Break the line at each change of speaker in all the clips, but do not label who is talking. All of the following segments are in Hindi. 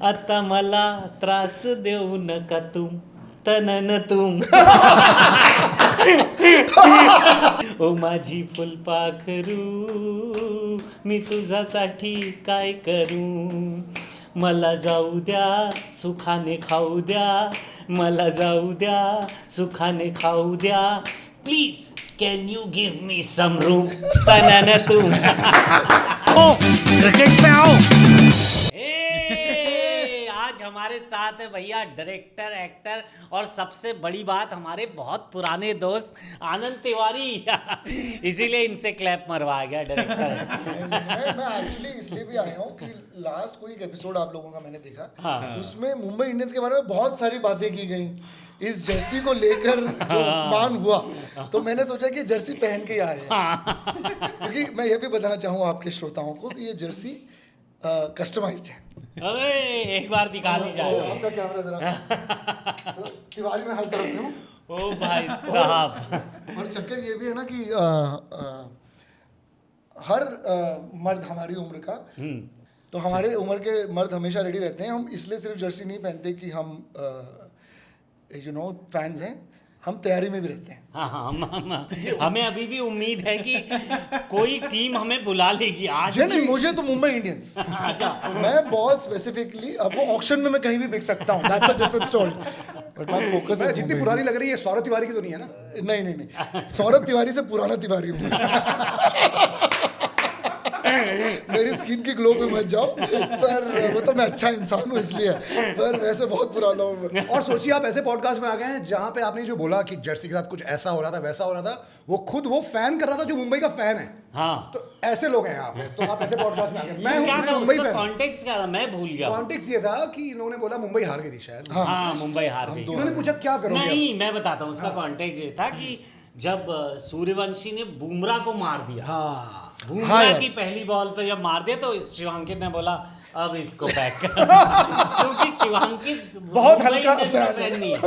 आता मला त्रास देऊ नका तुम तनन तुम ओ माझी फुलपाखरू मी तुझ्यासाठी काय करू मला जाऊ द्या सुखाने खाऊ द्या मला जाऊ द्या सुखाने खाऊ द्या please can you give me some room तनन तुम क्रिकेट पे आओ आज हमारे साथ है भैया डायरेक्टर एक्टर और सबसे बड़ी बात हमारे बहुत पुराने दोस्त आनंद तिवारी इसीलिए इनसे क्लैप मरवा गया डायरेक्टर
मैं एक्चुअली इसलिए भी आया हूँ कि लास्ट कोई एक एपिसोड आप लोगों का मैंने देखा
हाँ।
उसमें मुंबई इंडियंस के बारे में बहुत सारी बातें की गई इस जर्सी को लेकर जो मान हुआ तो मैंने सोचा कि जर्सी पहन के ही आए क्योंकि मैं ये भी बताना चाहूँ आपके श्रोताओं को कि ये जर्सी कस्टमाइज्ड है।
अरे एक बार दिखा दी जाए
आपका कैमरा जरा तिवारी में हर तरफ से हूँ।
ओ भाई साहब
और चक्कर ये भी है ना कि हर मर्द हमारी उम्र का तो हमारे उम्र के मर्द हमेशा रेडी रहते हैं। हम इसलिए सिर्फ जर्सी नहीं पहनते कि हम फैंस हैं, हम तैयारी में भी रहते हैं।
हाँ, हमें अभी भी उम्मीद है कि कोई टीम हमें बुला लेगी आज
नहीं मुझे तो मुंबई इंडियंस मैं बहुत स्पेसिफिकली अब वो ऑक्शन में मैं कहीं भी बिक सकता हूँ, that's a different story but my focus है।
जितनी पुरानी लग रही है सौरभ तिवारी की तो नहीं है ना?
नहीं सौरभ तिवारी से पुराना तिवारी हूँ मेरी स्किन की ग्लो पे मत जाओ, पर वो तो मैं अच्छा इंसान हूँ इसलिए, पर वैसे बहुत पुराना हूँ।
और सोचिए आप ऐसे पॉडकास्ट में आ गए हैं जहाँ पे आपने जो बोला कि जर्सी के साथ कुछ ऐसा हो रहा था वैसा हो रहा था, वो खुद वो फैन कर रहा था जो मुंबई का फैन है।
हाँ
तो ऐसे लोग हैं यहाँ पे, तो आप ऐसे पॉडकास्ट में आ गए।
क्या
मैं
था
मुंबई
उसका
फैन।
कॉन्टेक्स्ट क्या था मैं भूल गया।
कॉन्टेक्स्ट ये था कि इन्होंने बोला मुंबई हार गई थी शायद।
हाँ मुंबई हार गई।
इन्होंने पूछा क्या करोगे?
नहीं मैं बताता हूँ उसका कॉन्टेक्स्ट ये था कि जब सूर्यवंशी ने बुमराह को मार दिया,
हाँ
बुमराह की पहली बॉल पे जब मार दिया तो शिवांकित ने बोला अब इसको पैक कर क्योंकि शिवांकित
बहुत हल्का
फैन नहीं है,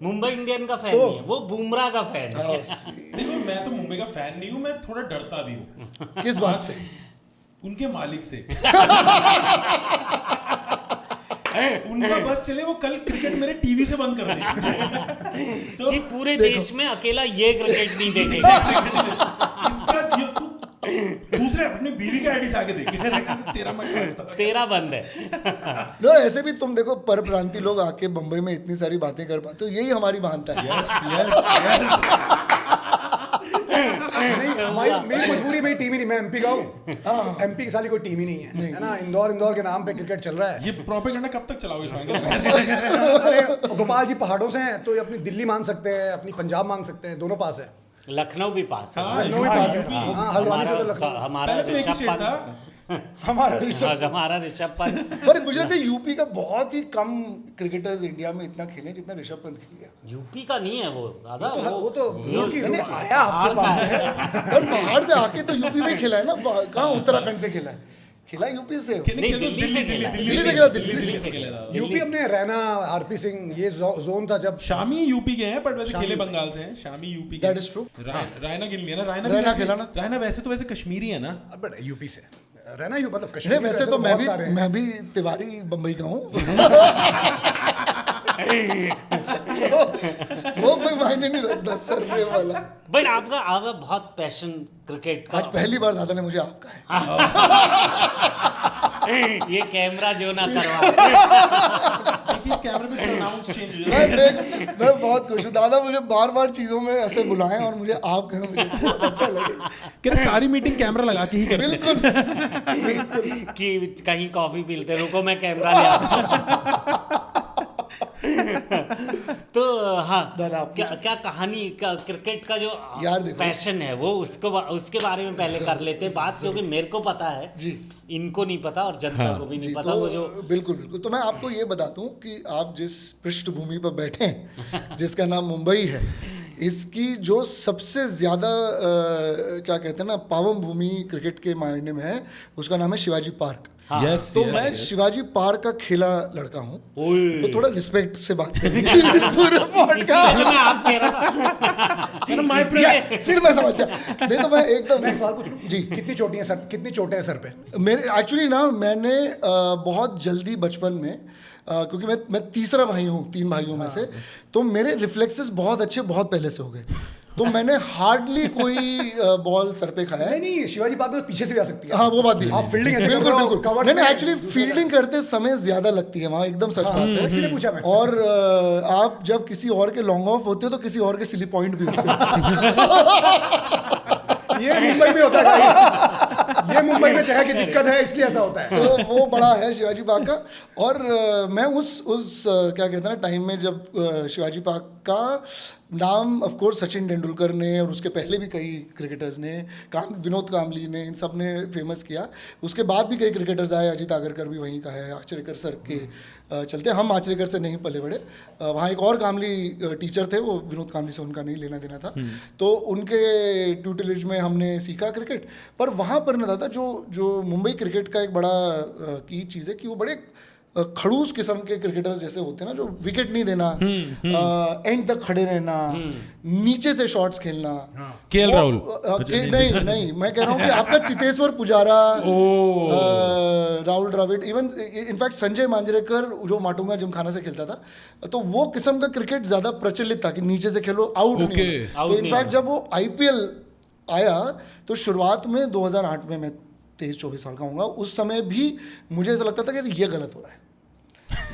मुंबई इंडियन का फैन नहीं है, वो बुमराह का फैन है।
देखो मैं तो मुंबई का फैन नहीं हूँ, मैं थोड़ा डरता भी हूँ।
किस बात से?
उनके मालिक से उनका बस चले वो कल क्रिकेट मेरे टीवी से बंद कर दे
कि पूरे देश में अकेला ये क्रिकेट नहीं देखेगा।
इसका जियो तू दूसरे अपनी बीवी के आईडी से आके देख तेरा
बंद है।
नो ऐसे भी तुम देखो परप्रांतीय लोग आके बम्बई में इतनी सारी बातें कर पाते हो, यही हमारी महानता है।
हमारी मेरी मजबूरी मेरी टीम ही नहीं, मैं एमपी का हूँ। एमपी की साली कोई टीम ही नहीं है ना। इंदौर के नाम पे क्रिकेट चल रहा है।
ये प्रोपेगेंडा कब तक चलाओगे?
अरे गोपाल जी पहाड़ों से हैं तो अपनी दिल्ली मांग सकते हैं, अपनी पंजाब मांग सकते हैं, दोनों पास है।
लखनऊ भी पास है।
लखनऊ भी पास है। हाँ, हल्द्वानी से तो लखनऊ।
हमारा
पहले तो एक ही
ऋषभ
स्टेट
पंत
था।
हमारा ऋषभ
पंत
पर मुझे लगता है यूपी का बहुत ही कम क्रिकेटर्स इंडिया में इतना खेले जितना ऋषभ पंत खेल गया।
यूपी का नहीं है वो दादा,
वो तो
आया आपके पास है पर बाहर से आके तो यूपी में खेला है ना। कहाँ उत्तराखंड से खेला है? खेला यूपी से,
नहीं दिल्ली से खेला,
दिल्ली से खेला।
यूपी अपने रैना, आरपी सिंह ये जोन था जब।
शामी यूपी के हैं बट वैसे खेले बंगाल से हैं। शामी यूपी के।
That is true.
रायना गिन लिया ना?
रायना खेला ना?
रायना वैसे तो वैसे कश्मीरी है ना,
बट यूपी से रहना यू मतलब कश्मीर।
वैसे तो मैं भी तिवारी बम्बई का हूँ वो कोई मायने नहीं रखता सर ये वाला।
बट आपका बहुत पैशन क्रिकेट का।
आज पहली बार दादा ने मुझे आपका है।
ये कैमरा जो ना करवा
इस कैमरे पे प्रोनाउंस चेंज हो
मैं बहुत खुश हूँ दादा, मुझे बार बार चीजों में ऐसे बुलाएं और मुझे आप कहें, मुझे बहुत अच्छा लगे।
कि सारी मीटिंग कैमरा लगा के ही करते हैं।
बिल्कुल
कि कहीं कॉफी पीते रुको मैं कैमरा ले आता तो हाँ क्या कहानी का क्रिकेट का जो
यार देखो
पैशन है वो उसके बारे में पहले कर लेते बात, क्योंकि मेरे को पता है
जी,
इनको नहीं पता और जनता को भी नहीं पता।
तो
वो जो
बिल्कुल तो मैं आपको ये बता दूं कि आप जिस पृष्ठभूमि पर बैठे हैं जिसका नाम मुंबई है, इसकी जो सबसे ज़्यादा क्या कहते हैं ना पावन भूमि क्रिकेट के मायने में है, उसका नाम है शिवाजी पार्क।
यस
तो मैं शिवाजी पार्क का खेला लड़का हूँ, तो थोड़ा रिस्पेक्ट से बात करेंगे इस पूरे podcast।
मैं आप कह रहा था
फिर मैं समझ गया, नहीं तो मैं एकदम
मैं एक सवाल पूछूं
जी।
कितनी चोटें हैं सर पे?
मेरे एक्चुअली ना मैंने बहुत जल्दी बचपन में क्योंकि मैं तीसरा भाई हूँ 3 भाइयों में से, तो मेरे रिफ्लेक्सेस बहुत अच्छे बहुत पहले से हो गए, तो मैंने हार्डली कोई बॉल सर पे खाया है।
नहीं शिवाजी पार्क में तो पीछे से भी आ सकती है।
हाँ वो बात भी
आप फील्डिंग ऐसे
बिल्कुल
कर रहे हो,
बिल्कुल
covers
नहीं
में
एक्चुअली फील्डिंग करते समय ज्यादा लगती है वहाँ, एकदम सच बात है।
इसीलिए पूछा मैं।
और आप जब किसी और के लॉन्ग ऑफ होते हो तो किसी और के स्लिप पॉइंट भी होते हो।
ये मुंबई में होता है guys। ये मुंबई में जगह की दिक्कत है, इसलिए ऐसा होता है।
तो वो बड़ा है शिवाजी पार्क का। और मैं उस क्या कहते हैं ना टाइम में जब शिवाजी पार्क का नाम ऑफ कोर्स सचिन तेंदुलकर ने और उसके पहले भी कई क्रिकेटर्स ने विनोद कामली ने इन सब ने फेमस किया। उसके बाद भी कई क्रिकेटर्स आए, अजीत आगरकर भी वहीं का है, आचरेकर सर के चलते। हम आचरेकर से नहीं पले बड़े, वहाँ एक और कामली टीचर थे, वो विनोद कामली से उनका नहीं लेना देना था, तो उनके ट्यूटलेज में हमने सीखा क्रिकेट। पर वहाँ पर ना दादा जो मुंबई क्रिकेट का एक बड़ा की चीज़ है कि वो बड़े खड़ूस किस्म के क्रिकेटर्स जैसे होते हैं ना, जो विकेट नहीं देना, एंड तक खड़े रहना, नीचे से शॉट्स खेलना।
केएल राहुल
नहीं मैं कह रहा हूँ कि आपका चितेश्वर पुजारा, राहुल द्रविड़, इवन इनफैक्ट संजय मांजरेकर जो माटुंगा जिमखाना से खेलता था, तो वो किस्म का क्रिकेट ज्यादा प्रचलित था कि नीचे से खेलो, आउट नहीं हो। तो इनफैक्ट जब वो आईपीएल आया तो शुरुआत में 2008 में मैं 23-24 साल का हूँगा, उस समय भी मुझे ऐसा लगता था कि ये गलत हो रहा है,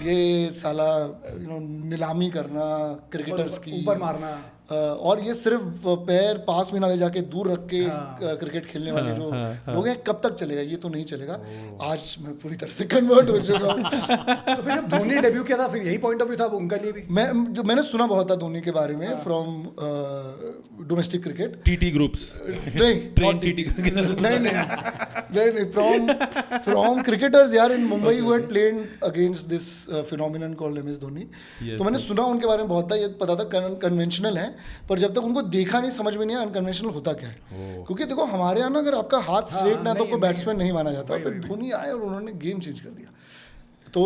ये साला नीलामी करना क्रिकेटर्स की,
ऊपर मारना,
और ये सिर्फ पैर पास में ना ले जाके दूर रख के क्रिकेट खेलने वाले जो लोग हैं, कब तक चलेगा? ये तो नहीं चलेगा। आज मैं पूरी तरह से कन्वर्ट हो चुका हूँ।
तो फिर जब धोनी ने डेब्यू किया था, फिर यही पॉइंट ऑफ व्यू था उनका लिए भी?
मैंने सुना बहुत था धोनी के बारे में from domestic cricket,
TT groups
नहीं फ्रॉम क्रिकेटर्स यार in Mumbai who had played against this phenomenon called M S Dhoni. तो मैंने सुना उनके बारे में बहुत था, ये पता था कन्वेंशनल है, पर जब तक उनको देखा नहीं समझ में नहीं आया अनकन्वेंशनल होता क्या है। क्योंकि देखो हमारे यहाँ ना अगर आपका हाथ स्ट्रेट ना तो कोई बैट्समैन नहीं माना जाता, फिर धोनी आए और उन्होंने गेम चेंज कर दिया। तो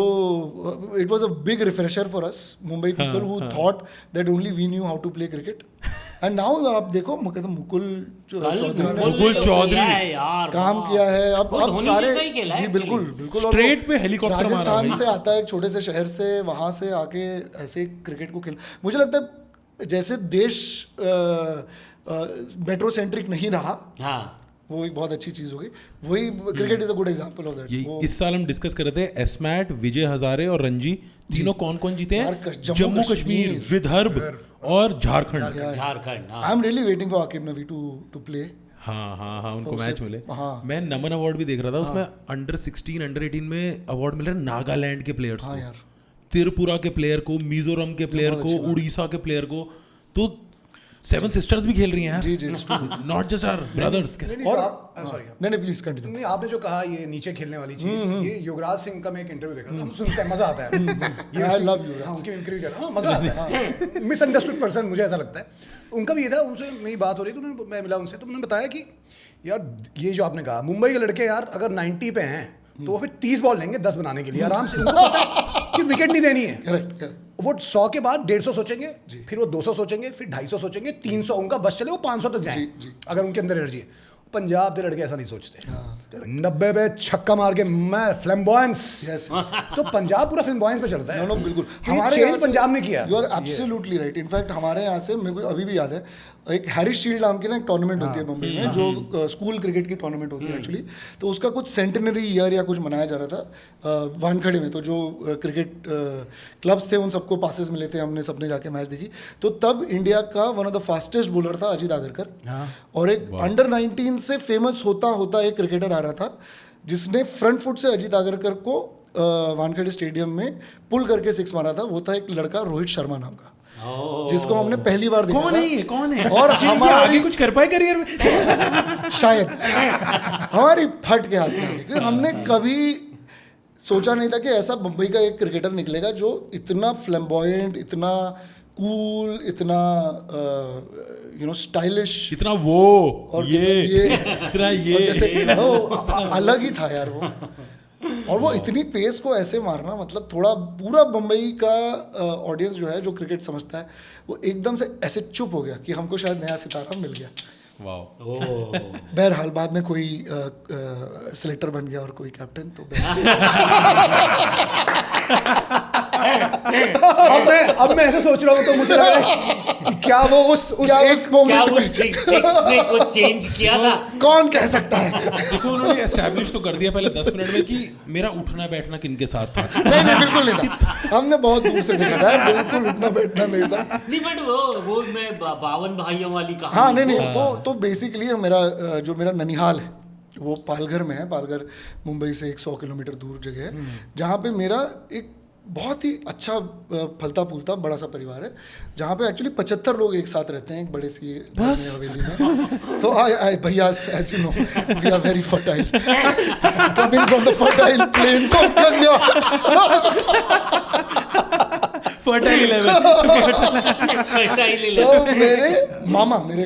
it was a big refresher for us Mumbai people who thought that only we knew how to play cricket. And now आप देखो मुकुल
चौधरी
यार
काम किया है, अब सारे जी बिल्कुल
स्ट्रेट पे हेलीकॉप्टर
राजस्थान से आता है, एक छोटे से शहर से, वहाँ से आके ऐसे क्रिकेट को खेल। मुझे लगता है जैसे देश मेट्रो सेंट्रिक नहीं रहा, वो एक बहुत अच्छी चीज होगी, वही cricket is a good example of that.
इस साल हम डिस्कस कर रहे थे एस्मैट, विजय हजारे और रणजी, तीनों कौन जीते हैं? जम्मू कश्मीर, विदर्भ और Jharkhand.
I am really waiting for Aqib Nabi to play.
हाँ उनको मैच मिले। मैं नमन अवार्ड भी देख रहा था, उसमें अंडर 16 अंडर 18 में अवार्ड मिल रहा है नागालैंड के प्लेयर्स को, यार त्रिपुरा के प्लेयर को, मिजोरम के प्लेयर को, उड़ीसा के प्लेयर को। तो सेवन सिस्टर्स भी खेल रही हैं
जी
नॉट जस्ट आवर ब्रदर्स।
और नहीं प्लीज कंटिन्यू।
नहीं, आपने जो कहा ये नीचे खेलने वाली चीज, ये युवराज सिंह का मैं एक इंटरव्यू देख रहा था, हम सुनते हैं मजा आता है।
आई लव युवराज,
उनकी इंटरव्यू कर रहा हूं, मजा आता है। मिसअंडरस्टूड पर्सन मुझे ऐसा लगता है। उनका भी ये था, उनसे मेरी बात हो रही तो मैं मिला उनसे, तो उन्होंने बताया कि यार ये जो आपने कहा मुंबई के लड़के यार अगर 90 पे हैं तो वो फिर 30 बॉल लेंगे 10 बनाने के लिए आराम से। उनको पता है कि विकेट नहीं देनी है।
करेक्ट।
वो 100 के बाद 150 सोचेंगे, फिर वो 200 सोचेंगे, फिर 250 सोचेंगे, 300 उनका बस चले, वो 500 तक जाए अगर उनके अंदर एनर्जी है। पंजाब के लड़के ऐसा नहीं सोचते। 90 पे छक्का मार के मैं फ्लैम्बॉयंस। तो पंजाब पूरा फ्लैम्बॉयंस पे चलता है।
नो बिल्कुल,
हमारे यहाँ पंजाब ने किया।
You are absolutely right. In fact हमारे यहाँ से मेरे को अभी भी याद है, एक हैरिस शील्ड नाम की ना एक टूर्नामेंट होती है मुंबई में, जो स्कूल क्रिकेट की टूर्नामेंट होती है एक्चुअली। तो उसका कुछ सेंटेनरी ईयर या कुछ मनाया जा रहा था वानखेड़े में। तो जो क्रिकेट क्लब्स थे उन सबको पासेस मिले थे, हमने सबने जाके मैच देखी। तो तब इंडिया का one of the fastest bowler था अजीत आगरकर, और एक अंडर 19 से फेमस होता एक क्रिकेटर आ रहा था जिसने फ्रंट फुट से अजीत आगरकर को वानखेड़े स्टेडियम में पुल करके 6 मारा था। वो था एक लड़का रोहित शर्मा नाम का, जिसको हमने पहली बार देखा।
कौन है?
और हमारी
कुछ कर पाए करियर में
शायद हमारी फट के हाथ में, क्योंकि हमने कभी सोचा नहीं था कि ऐसा मुंबई का एक क्रिकेटर निकलेगा जो इतना फ्लैम्बॉयंट, इतना कूल, इतना स्टाइलिश,
इतना वो
और
ये
इतना ये
जैसे
अलग ही था यार वो। और वो इतनी पेस को ऐसे मारना, मतलब थोड़ा पूरा मुंबई का ऑडियंस जो है, जो क्रिकेट समझता है, वो एकदम से ऐसे चुप हो गया कि हमको शायद नया सितारा मिल गया।
वाओ।
बहरहाल बाद में कोई सिलेक्टर बन गया और कोई कैप्टन, तो
अब मैं ऐसे सोच रहा हूँ, तो मुझे लग रहा है कि क्या वो उस
क्या
एक
उस moment
क्या
में-
उस सिक्स ने कुछ चेंज किया था?
कौन कह सकता है?
देखो उन्होंने एस्टैब्लिश तो कर दिया पहले 10 मिनट में कि मेरा उठना बैठना किनके साथ था।
नहीं बिल्कुल नहीं था, हमने बहुत दूर से देखा था, बिल्कुल उठना बैठना नहीं था।
नहीं बट वो मैं 52 भाइयों वाली कहानी।
हाँ नहीं तो बेसिकली मेरा जो मेरा ननिहाल है वो पालघर में है। पालघर मुंबई से 100 किलोमीटर दूर जगह है, जहाँ पे मेरा एक बहुत ही अच्छा फलता फूलता बड़ा सा परिवार है, जहाँ पे एक्चुअली 75 लोग एक साथ रहते हैं एक बड़े सी घर में, हवेली में। तो आई भैया, as you know we are very fertile, coming from the fertile plains of Ganga.
Fertile
तो मेरे मामा, मेरे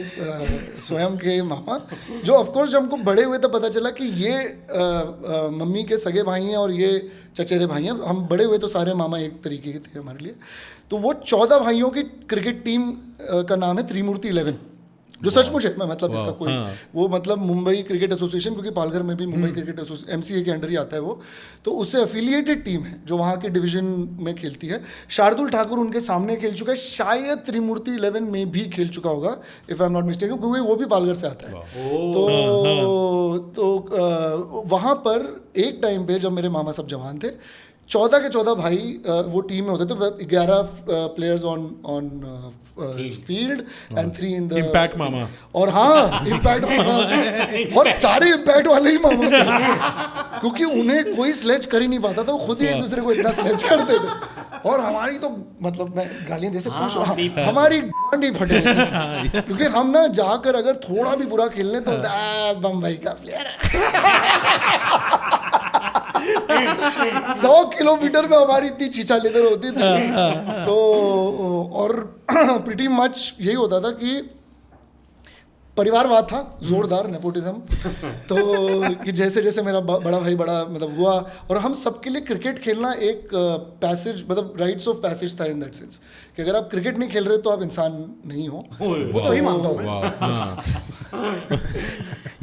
स्वयं के मामा, जो ऑफ कोर्स जब हमको बड़े हुए तो पता चला कि ये मम्मी के सगे भाई हैं और ये चचेरे भाई हैं। हम बड़े हुए तो सारे मामा एक तरीके के थे हमारे लिए। तो वो 14 भाइयों की क्रिकेट टीम का नाम है त्रिमूर्ति 11, जो सचमुच है। मैं मतलब इसका कोई वो मतलब मुंबई क्रिकेट एसोसिएशन, क्योंकि पालघर में भी मुंबई क्रिकेट एसोसिएशन MCA के अंडर ही आता है वो, तो उससे एफिलिएटेड टीम है जो वहाँ के डिवीजन में खेलती है। शार्दुल ठाकुर उनके सामने खेल चुका है, शायद त्रिमूर्ति 11 में भी खेल चुका होगा if I am not mistaken, क्योंकि वो भी पालघर से आता है। तो वहाँ पर एक टाइम पे जब मेरे मामा सब जवान थे, 14 के 14 भाई वो टीम में होते थे। 11 players on field and 3 in the
impact मामा।
और हाँ, इम्पैक्ट मामा, और सारे इम्पैक्ट वाले ही मामा थे, क्योंकि उन्हें कोई स्लेज कर ही नहीं पाता था, वो खुद ही एक दूसरे को इतना स्लेज करते थे। और हमारी तो मतलब मैं गालियाँ दे सकता हूँ, हमारी गांडी फटे थी, क्योंकि हम ना जाकर अगर थोड़ा भी बुरा खेलने तो बम्बई का प्लेयर है। 100 किलोमीटर में हमारी इतनी चीचा लेदर होती थी। तो और प्रीटी मच यही होता था कि परिवारवाद था, जोरदार नेपोटिज्म। तो कि जैसे जैसे मेरा बड़ा भाई बड़ा मतलब हुआ, और हम सबके लिए क्रिकेट खेलना एक पैसेज, मतलब राइट्स ऑफ पैसेज था इन दैट सेंस कि अगर आप क्रिकेट नहीं खेल रहे तो आप इंसान नहीं हो।
वो तो ही मानता हूँ मैं।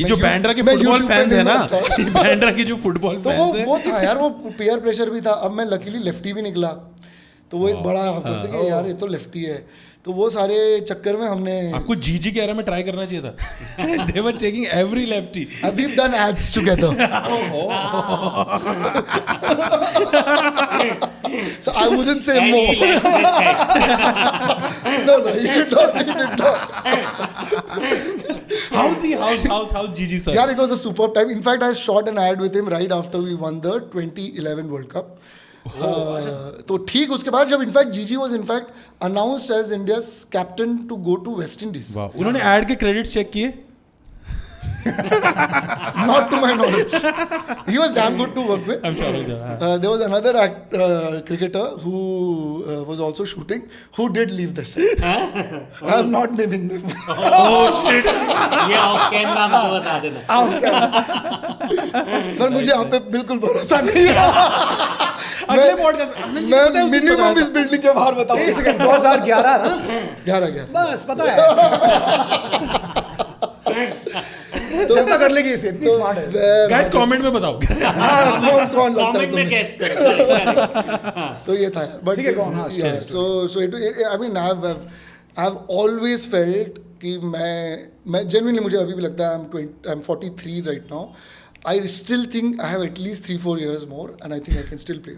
ये जो बैंड्रा के
मैं
फुटबॉल
YouTube पे
फैंस है
नहीं
ना,
मानता।
ये बैंड्रा के जो फुटबॉल
तो
फैंस है,
वो था यार, वो पीयर प्रेशर भी था। अब मैं लकीली लेफ्टी भी निकला, तो वो एक बड़ा करते कि यार ये तो लेफ्टी है, तो वो सारे चक्कर में हमने
आपको जीजी के एरा में ट्राई करना चाहिए था। They were taking every lefty.
we've done ads together. So I wouldn't say more. No, he did not.
How's Gigi sir?
Yeah, it was a superb time. In fact, I shot an ad with him right after we won the 2011 World Cup. तो ठीक उसके बाद जब in fact GG was in fact announced as India's captain to go to West Indies.
उन्होंने ऐड के क्रेडिट्स चेक किए?
Not to my knowledge. He was damn good to work with.
I'm sure.
There was another cricketer who was also shooting, who did leave the set. I am not naming them.
ये ऑफ कैमरा हमको बता देना।
पर मुझे यहाँ पे बिल्कुल भरोसा नहीं है।
अगले पॉडकास्ट
मैं मिनिमम इस बिल्डिंग के बाहर बताऊँ।
2011 ना,
11
बस पता है। जनता कर लेगी इसे, इतनी स्मार्ट है।
गाइस कमेंट में बताओ।
कौन लगता है
कमेंट में
तुम्हें?
कैस कर।
तो ये था यार, बट
ठीक है, कौन? हाँ,
so it I mean I have always felt कि मैं जेन्युइनली, मुझे अभी भी लगता है I am 43 right now. I still think I have at least 3-4 years more, and I think I can still play.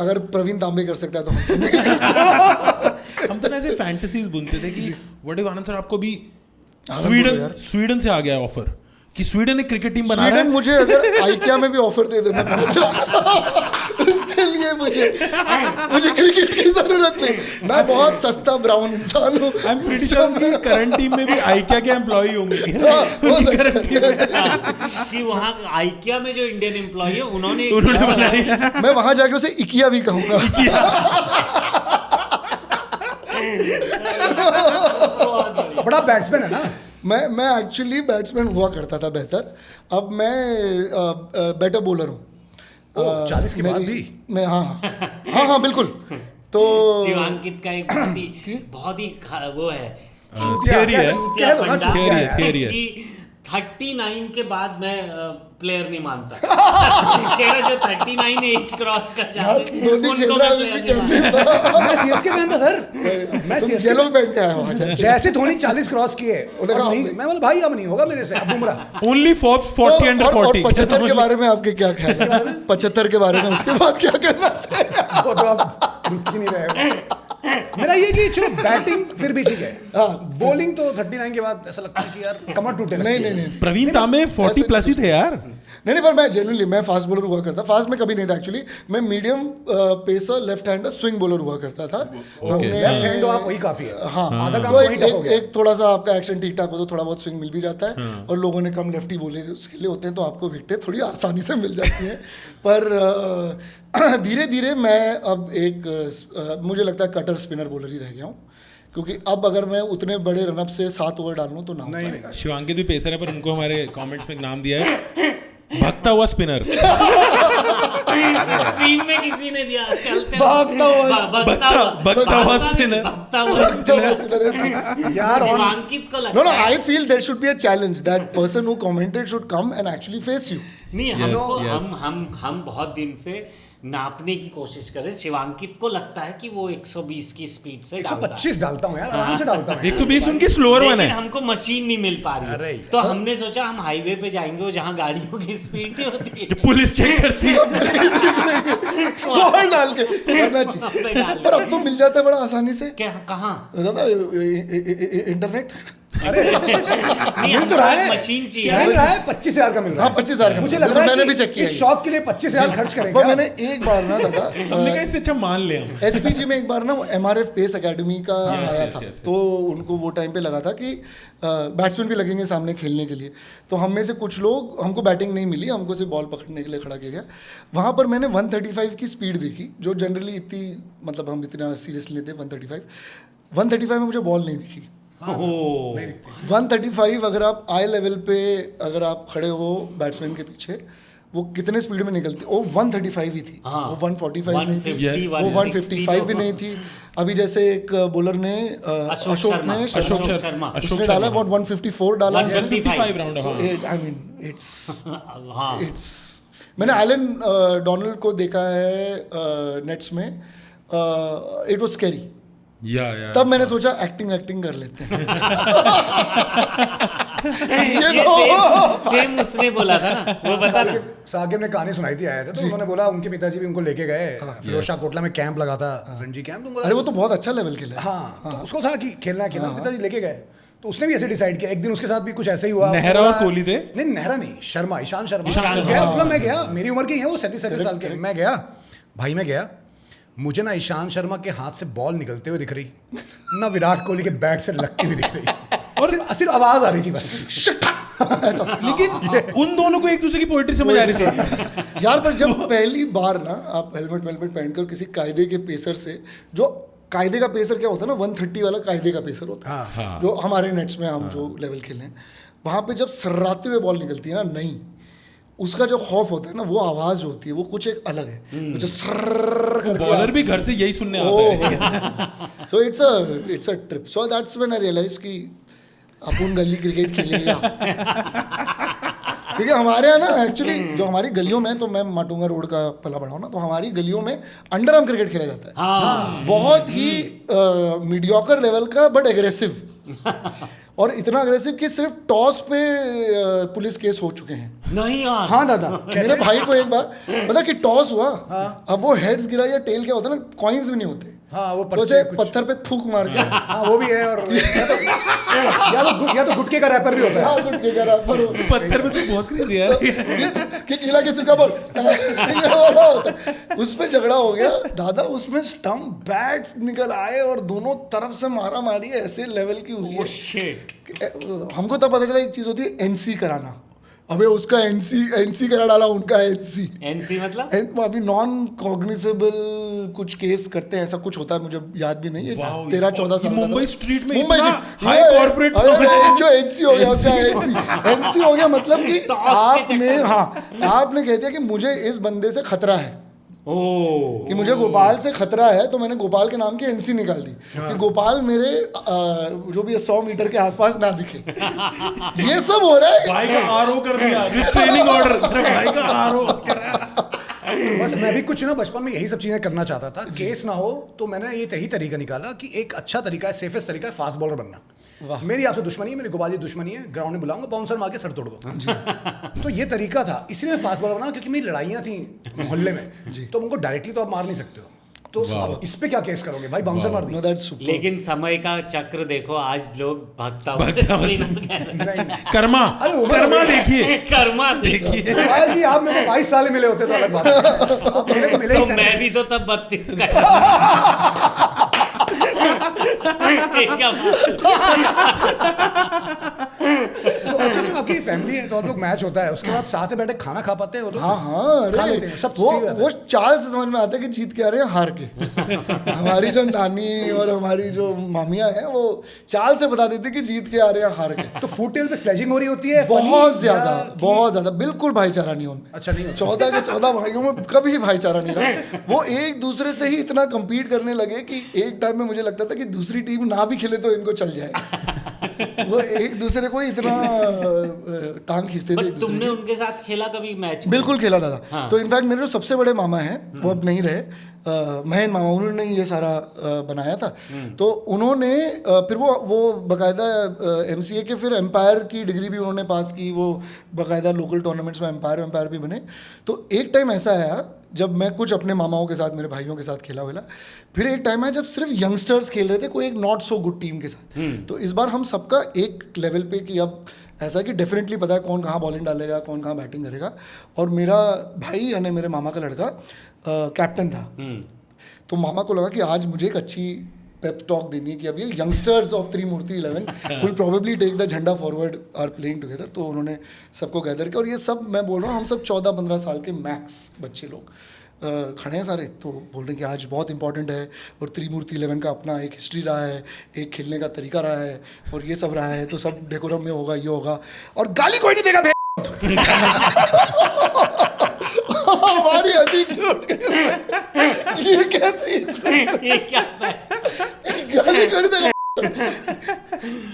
अगर प्रवीण तांबे कर सकता है तो हम नहीं कर सकते।
हम तो ऐसे फैंटेसीज बुनते थे कि व्हाट इफ आनंद सर आपको भी
आनंद बोलो यार।
स्वीडन से आ गया ऑफर कि स्वीडन एक क्रिकेट टीम बना रहा
स्वीडन
है।
मुझे अगर आइकिया में भी ऑफर दे दे मैं पहुंच जाऊंगा। इसके लिए मुझे क्रिकेट की जरूरत नहीं, मैं बहुत सस्ता ब्राउन इंसान हूँ।
आई एम प्रीटी श्योर कि करंट टीम में भी आइकिया के एम्प्लॉई होंगे।
हो सकता है।
कि वहाँ आइकिया में जो इंडियन एम्प्लॉय है उन्होंने
बनाई है।
मैं वहां जाके उसे इकिया भी कहूंगा।
बड़ा बैट्समैन है ना।
मैं एक्चुअली बैट्समैन हुआ करता था बेहतर, अब मैं बेटर बॉलर हूँ।
40 के बाद भी
मैं हाँ बिल्कुल। तो
शिवांकित का एक बहुत ही वो है
थियरी है,
चूतिया फंडा
थियरी है।
कि 39 के बाद मैं प्लेयर नहीं मानता। कह रहा जो 39 एज क्रॉस कर
यार
जाते
धोनी खेल रहा है अभी कैसे था?
मैं सीएसके फैन था सर, मैं
तुम
सीएसके
येलो पहन के आया हो आज ऐसे।
जैसे धोनी 40 क्रॉस किए
उसने कहा,
मैं बोला भाई अब नहीं होगा मेरे से, अब बुमराह।
ओनली फॉर्ब्स 40 अंडर
और
40।
75 के बारे में आपके क्या ख्याल है? 75 के बारे में उसके बाद क्या करना चाहिए?
वो तो अब रुक ही नहीं रहेगा। मेरा ये कि चलो बैटिंग फिर भी ठीक है, बॉलिंग तो 39 के बाद ऐसा लगता है कि यार कमर टूटे लगती है।
नहीं
प्रवीण तांबे 40 प्लस ही थे यार।
नहीं पर मैं जेन्युइनली मैं फास्ट बॉलर हुआ करता, फास्ट में कभी नहीं था एक्चुअली। मैं medium pacer left hander swing bowler हुआ करता था।
लेफ्ट हैंड तो आप वही काफी है,
हाँ
आधा काम
तो
वही टफ हो गया।
एक थोड़ा सा आपका एक्शन ठीक ठाक हो तो थोड़ा बहुत स्विंग मिल भी जाता है, और लोगों ने कम लेफ्टी बोले उसके लिए होते हैं तो आपको विकेटें थोड़ी आसानी से मिल जाती हैं। पर धीरे धीरे मैं अब एक मुझे लगता है कटर स्पिनर बॉलर ही रह गया हूँ, क्योंकि अब अगर मैं उतने बड़े रनअप से 7 ओवर डाल लूँ तो ना हो पाएगा।
शिवांकित भी पेसर है, पर उनको हमारे कमेंट्स में एक नाम दिया है, भागता हुआ स्पिनर।
स्ट्रीम में किसी ने दिया चलते
भागता हुआ
भागता हुआ स्पिनर।
भागता हुआ
यार और
शिवांकित को
No,
लगता है
I feel there should be a challenge. That person who commented should come and actually face you.
नहीं
Yes.
हम बहुत दिन से नापने की कोशिश कर रहे हैं। शिवांकित को लगता है कि वो 120 की स्पीड से डालता है।
125 डालता हूँ यार, आराम से डालता हूँ।
120 उनकी स्लोअर वन
लेकिन
है।
हमको मशीन नहीं मिल पा रही
अरे
है। तो हमने सोचा हम हाईवे पे जाएंगे और जहाँ गाड़ियों की स्पीड नहीं होती है
पुलिस चेक करती है।
बॉल डाल के करना
वहाँ पे
चाहिए।
डाल
पर अब तो मिल जाता है बड़ा आसानी से।
क्या कहाँ
दादा इंटरनेट
नहीं
मिल तो रहा है,
मशीन चाहिए
मिल रहा है 25,000 का मिल रहा है।
हाँ 25,000 का
मुझे लग रहा है
मैंने
कि
भी चेक किया
इस शौक के लिए 25,000 खर्च
पर
करेंगे।
मैंने एक बार ना दादा
हमने कहा इससे अच्छा मान ले हम।
एसपीजी में एक बार ना MRF पेस एकेडमी का आया
yes,
था,
yes.
तो उनको वो टाइम पे लगा था कि बैट्समैन भी लगेंगे सामने खेलने के लिए। तो हम में से कुछ लोग, हमको बैटिंग नहीं मिली, हमको सिर्फ बॉल पकड़ने के लिए खड़ा किया गया। वहाँ पर मैंने 135 की स्पीड देखी, जो जनरली इतनी मतलब हम इतना सीरियसली लेते हैं। 135 में मुझे बॉल नहीं दिखी। 135 अगर आप आई लेवल पे अगर आप खड़े हो बैट्समैन के पीछे, वो कितने स्पीड में निकलती, वो 135 ही थी।
हाँ।
वो 145 नहीं थी,
150,
वो 155 भी नहीं थी। अभी जैसे एक बॉलर ने
अशोक शर्मा
उसने डाला अबाउट 154 डाला।
155
राउंड।
आई मीन
हाँ
इट्स मैंने एलन डोनाल्ड को देखा है नेट्स में, इट वाज स्कैरी।
या
तब मैंने सोचा एक्टिंग कर लेते हैं।
ये सेम उसने बोला था ना, वो बता ना।
साकिब ने कहानी सुनाई थी, आए थे तो उन्होंने बोला उनके पिताजी भी उनको लेके गए, फिरोज शाह कोटला में कैंप लगा था, रणजी कैंप। तो
अरे वो तो बहुत अच्छा लेवल खेला है।
हाँ, तो उसको था कि खेलना है पिताजी लेके गए, तो उसने भी ऐसे डिसाइड किया। एक दिन उसके साथ भी कुछ ऐसा ही हुआ।
नेहरा और कोहली थे?
नहीं नेहरा नहीं, शर्मा, ईशांत शर्मा।
ईशांत
गया, बोला मैं गया, मेरी उम्र के ही है वो, 37 साल के। मैं गया भाई, मैं गया, मुझे ना ईशांत शर्मा के हाथ से बॉल निकलते हुए दिख रही, ना विराट कोहली के बैट से लगती हुई दिख रही, और सिर्फ आवाज आ रही थी बस।
लेकिन उन दोनों को एक दूसरे की पोएट्री समझ आ रही थी
यार। पर जब पहली बार ना आप हेलमेट पहनकर किसी कायदे के पेसर से, जो कायदे का पेसर क्या होता है ना, 130 वाला कायदे का पेसर होता है,
हाँ।
जो हमारे नेट्स में हम जो लेवल खेले हैं, वहाँ पे जब सर्राते हुए बॉल निकलती है ना, नहीं, उसका जो खौफ होता है ना, वो आवाज जो होती है वो कुछ एक अलग है, जो सर्र करके
बॉलर भी घर से यही सुनने आता है।
So it's a trip. So that's when I realise कि अपन गली क्रिकेट खेलेंगे। क्योंकि हमारे यहाँ ना एक्चुअली जो हमारी गलियों में, तो मैं माटुंगा रोड का पला बड़ा हूँ ना, तो हमारी गलियों में अंडर आर्म क्रिकेट खेला जाता है।
हाँ
बहुत ही मीडियोकर लेवल का, बट एग्रेसिव। और इतना अग्रेसिव कि सिर्फ टॉस पे पुलिस केस हो चुके हैं।
नहीं यार।
हाँ दादा, मेरे भाई को एक बार पता कि टॉस हुआ, अब वो हेड्स गिरा या टेल क्या होता है ना, कॉइन्स भी नहीं होते।
हाँ, वो
तो उसे पत्थर पे थूक मार के,
हाँ वो भी है, और या तो गुटके का रैपर भी होता है।
हाँ गुटके का रैपर हो,
पत्थर में तो बहुत क्रेजी है यार।
कि गीला किसी का बोल ये वाला होता है। उसमें झगड़ा हो गया दादा, उसमें स्टंप बैट्स निकल आए और दोनों तरफ से मारा मारी ऐसे लेवल की हुई है।
शिट।
हमको तब पता चला एक चीज़ होती है एनसी कराना, अबे उसका एनसी करा डाला, उनका एनसी।
एनसी मतलब
वो अभी नॉन कॉग्निसेबल कुछ केस करते हैं, ऐसा कुछ होता है, मुझे याद भी नहीं है। 13-14 साल
मुंबई स्ट्रीट में
मुंबई
इतना हाई कॉर्पोरेट
जो एनसी हो गया उसका एनसी हो गया, मतलब कि आपने कह दिया कि मुझे इस बंदे से खतरा है, कि मुझे गोपाल से खतरा है, तो मैंने गोपाल के नाम की एनसी निकाल दी कि गोपाल मेरे जो भी 100 मीटर के आसपास ना दिखे। ये सब हो रहा है।
भाई का आरओ कर दिया, रिस्ट्रेनिंग ऑर्डर, भाई का आरओ कर रहा।
बस मैं भी कुछ ना बचपन में यही सब चीजें करना चाहता था, केस ना हो, तो मैंने यही तरीका निकाला कि एक अच्छा तरीका है, सेफेस्ट तरीका है फास्ट बॉलर बनना। मेरी आपसे दुश्मनी है, मेरी गोपाल जी दुश्मनी है, ग्राउंड में बुलाऊंगा, बाउंसर मार के सर तोड़ दो। तो ये तरीका था, इसलिए मैं फास्ट बॉलर बना, क्योंकि मेरी लड़ाइयाँ थी मोहल्ले में, तो उनको डायरेक्टली तो आप मार नहीं सकते हो, तो अब इस पे क्या केस करोगे भाई, बाउंसर मार दिया।
लेकिन समय का चक्र देखो, आज लोग भागता हुआ
कर्मा देखिए,
कर्मा देखिए।
गोपाल जी आप मेरे को 22 साल मिले होते तो अलग बात है।
तो मैं भी तो तब 32 का
तो अच्छा आपकी फैमिली है, तो आप लोग मैच होता है उसके बाद साथ में बैठे खाना खा पाते हैं?
हाँ,
खा लेते हैं सब।
वो चाल से समझ में आता है कि जीत के आ रहे हैं हार के। हमारी जो नानी और हमारी जो मामियाँ हैं वो चाल से बता देती कि जीत के आ रहे हैं हार के।
तो फुट टेल पे स्लेजिंग हो रही होती है?
बहुत ज्यादा, बिल्कुल भाईचारा नहीं उनमें।
अच्छा, नहीं
14 के 14 भाइयों में कभी भाईचारा नहीं रहा। वो एक दूसरे से ही इतना कम्पीट करने लगे कि एक टाइम में मुझे लगता था कि दूसरी टीम ना भी खेले तो इनको चल जाए। वो एक दूसरे को इतना टांग खींचते थे।
तुमने उनके साथ खेला कभी मैच?
बिल्कुल खेला था। हाँ। तो इनफैक्ट मेरे जो सबसे बड़े मामा हैं वो अब नहीं रहे, महन मामा, उन्होंने ये सारा बनाया था। तो उन्होंने फिर वो बाकायदा MCA के फिर एम्पायर की डिग्री भी उन्होंने पास की, वो बाकायदा लोकल टूर्नामेंट्स में एम्पायर भी बने। तो एक टाइम ऐसा आया जब मैं कुछ अपने मामाओं के साथ, मेरे भाइयों के साथ खेला हुआ, फिर एक टाइम आया जब सिर्फ यंगस्टर्स खेल रहे थे कोई एक नॉट सो गुड टीम के साथ। तो इस बार हम सबका एक लेवल पे कि अब ऐसा कि डेफिनेटली पता है कौन कहाँ बॉलिंग डालेगा, कौन कहाँ बैटिंग करेगा। और मेरा भाई यानी मेरे मामा का लड़का कैप्टन था। तो मामा को लगा कि आज मुझे एक अच्छी पेप टॉक देनी है कि अब ये youngsters of Trimurti 11 will probably take the jhanda forward are playing together. तो उन्होंने सबको गैदर किया, और ये सब मैं बोल रहा हूँ हम सब 14-15 साल के मैक्स बच्चे लोग खड़े हैं सारे। तो बोल रहे हैं कि आज बहुत इंपॉर्टेंट है, और त्रिमूर्ति 11 का अपना एक हिस्ट्री रहा है, एक खेलने का तरीका रहा है, और ये सब रहा है, तो सब डेकोरम में होगा, ये होगा, और गाली कोई नहीं देगा। हमारी हंसी छूट गई, ये कैसी
ये क्या
गाली कर देगा।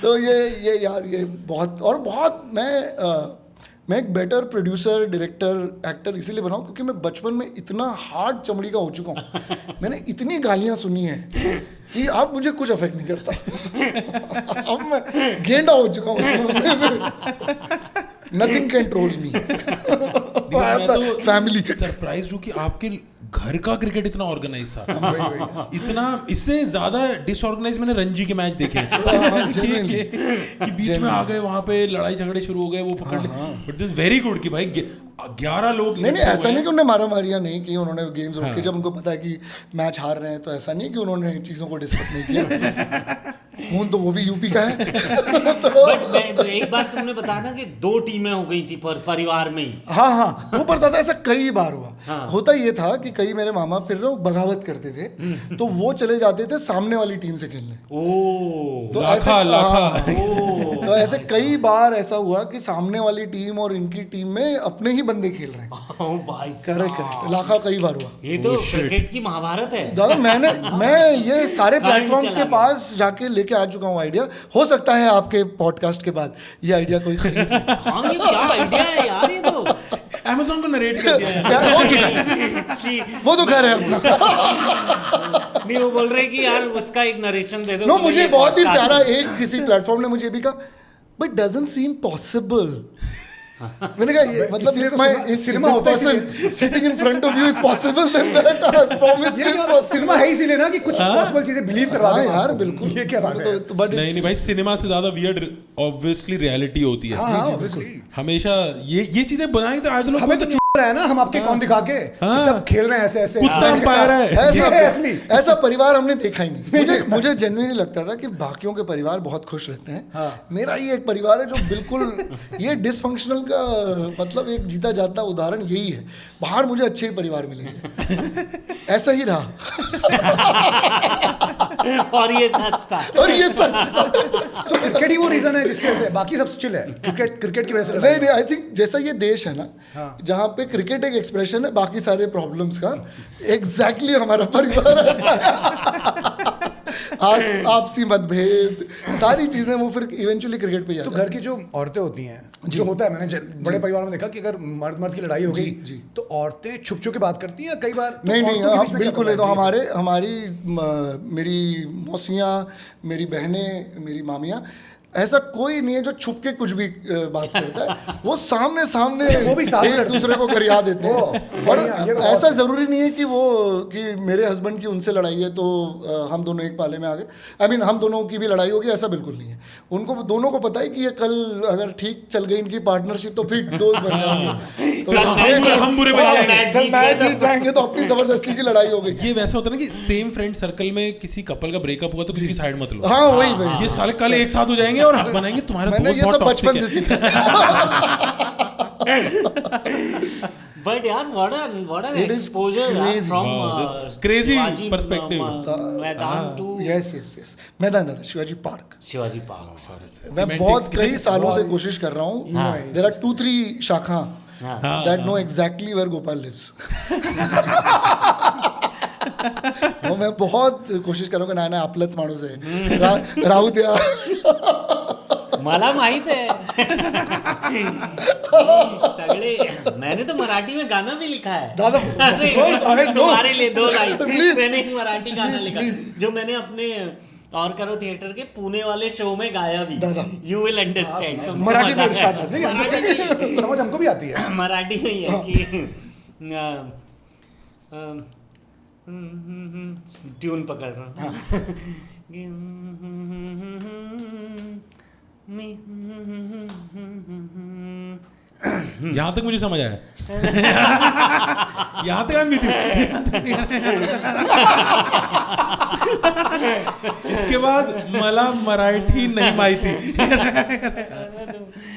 तो ये यार ये बहुत, और बहुत मैं एक बेटर प्रोड्यूसर, डायरेक्टर, एक्टर इसीलिए बनाऊं क्योंकि मैं बचपन में इतना हार्ड चमड़ी का हो चुका हूँ। मैंने इतनी गालियाँ सुनी हैं कि अब मुझे कुछ अफेक्ट नहीं करता। अब मैं गेंडा हो चुका हूँ, नथिंग कंट्रोल मी। फैमिली
सरप्राइज हूँ कि आपके घर का क्रिकेट इतना ऑर्गेनाइज था। इतना इससे ज्यादा डिसऑर्गेनाइज मैंने रणजी के मैच देखे कि बीच में आ गए, वहां पे लड़ाई झगड़े शुरू हो गए, वो पकड़ ले। बट दिस वेरी गुड कि भाई 11 लोग
नहीं ऐसा नहीं कि उन्होंने मारा मारिया नहीं की, उन्होंने गेम्स रोक के, जब उनको पता है कि मैच हार रहे हैं तो ऐसा नहीं कि उन्होंने चीज़ों को डिस्टर्ब नहीं किया। खून तो वो भी यूपी का है।
बट एक बार तुमने बताया ना कि 2 टीमें हो गई थी परिवार में ही।
हाँ वो पता था, ऐसा कई बार हुआ। हाँ। होता ये था कि कई मेरे मामा फिर लोग बगावत करते थे, तो वो चले जाते थे सामने वाली टीम से खेलने।
तो
ऐसे कई बार ऐसा हुआ कि सामने वाली टीम और इनकी टीम में अपने ही बंदे खेल रहे हैं। करेक्ट, लाखा कई बार हुआ।
ये तो क्रिकेट की महाभारत है दादा।
मैं ये सारे प्लेटफॉर्म्स के पास जाके लेके आ चुका हूँ आइडिया। हो सकता है आपके पॉडकास्ट के बाद ये आइडिया कोई खरीद।
हाँ, ये क्या आइडिया है यार, ये तो
Amazon को नरेट कर दिया
है। हो चुका है वो तो खैर है अपना।
नहीं, वो बोल रहे कि यार उसका एक नरेशन दे दो।
नो, मुझे बहुत ही प्यारा एक किसी प्लेटफॉर्म ने मुझे भी कहा, बट डजंट सीम पॉसिबल। मैंने कहा ये मतलब if my cinema person sitting in front of you is possible, then that I promise you is possible.
Cinema है इसीलिए ना कि कुछ पॉसिबल चीजें बिलीव करवा दे
यार। बिल्कुल,
ये क्या बात है।
तो
नहीं भाई, सिनेमा से ज्यादा वियर्ड ऑब्वियसली रियलिटी होती है।
हाँ,
हमेशा ये चीजें बनाई तो आज लोग
हमें तो है ना, हम आपके कौन दिखा के सब खेल रहे हैं ऐसे ऐसे,
कुत्ता अंपायर है।
ऐसा परिवार हमने देखा ही नहीं। मुझे जेन्युइनली लगता था कि बाकियों के परिवार बहुत खुश रहते हैं, मेरा ही एक परिवार है जो बिल्कुल ये डिसफंक्शनल का मतलब एक जीता जाता उदाहरण यही है। बाहर मुझे अच्छे परिवार मिलेंगे, ऐसा ही रहा।
और ये सच था।
तो क्रिकेट ही वो रीजन है जिसकी वजह से बाकी सब चिल है, क्रिकेट की वजह से
नहीं, आई थिंक जैसा ये देश है ना जहाँ पे क्रिकेट एक एक्सप्रेशन है बाकी सारे प्रॉब्लम्स का, एग्जैक्टली हमारा परिवार ऐसा है। आपसी मतभेद सारी चीजें वो फिर इवेंचुअली क्रिकेट पे ही आ
तो
जाती
घर की जो औरतें होती हैं, जो होता है, मैंने बड़े परिवार में देखा कि अगर मर्द की लड़ाई हो गई तो औरतें छुप छुप के बात करती हैं कई बार। तो
नहीं हम बिल्कुल है। तो हमारी मेरी मौसियाँ, मेरी बहनें, मेरी मामियाँ, ऐसा कोई नहीं है जो छुप के कुछ भी बात करता है। वो सामने
वो भी साथ
एक दूसरे को गरिया देते हैं। और ऐसा जरूरी नहीं है कि मेरे हस्बैंड की उनसे लड़ाई है तो हम दोनों एक पाले में आ गए। आई मीन हम दोनों की भी लड़ाई होगी, ऐसा बिल्कुल नहीं है। उनको दोनों को पता है कि ये कल अगर ठीक चल गई इनकी पार्टनरशिप तो फिर दोस्त बन जाएंगे, तो
हम बुरे बन जाएंगे,
मैच जीत जाएंगे, तो अपनी जबरदस्ती की लड़ाई हो गई।
ये वैसा होता है ना कि सेम फ्रेंड सर्कल में किसी कपल का ब्रेकअप हुआ तो किसी की साइड मत लो।
हाँ वही
ये साले कल एक साथ हो जाएंगे और हक बनाएंगे, तुम्हारा
मैंने
दोस्त
ये
बहुत
सब
toxic
बचपन
है।
से सीखा।
But यार what an
It is
exposure
crazy.
from
Wow, that's crazy
Shivaji
perspective.
मैदान to
यस मैदान था Shivaji park.
Shivaji park, sorry.
मैं
Semantics
बहुत
के
कई सालों से कोशिश कर रहा हूँ। There are 2-3 shakha that know exactly where Gopal lives. वो मैं बहुत कोशिश कर रहा हूँ कि नाही आपलंच माणूस आहे, राहू द्या।
मला माहित आहे। सगळे मैंने तो मराठी में गाना भी लिखा है
दादा,
अरे,
of course, I know.
तुम्हारे लिए 2 लाइन
Please.
मैंने एक मराठी गाना
Please,
लिखा
please.
जो मैंने अपने और करो थिएटर के पुणे वाले शो में गाया भी।
दादा।
You will understand.
मराठी में इरशाद है,
समझ हमको भी आती है।
मराठी में ही है कि ट्यून पकड़ रहा
यहाँ तक मुझे समझ आया। यहाँ तक हम इसके बाद मला मराठी नहीं माहिती।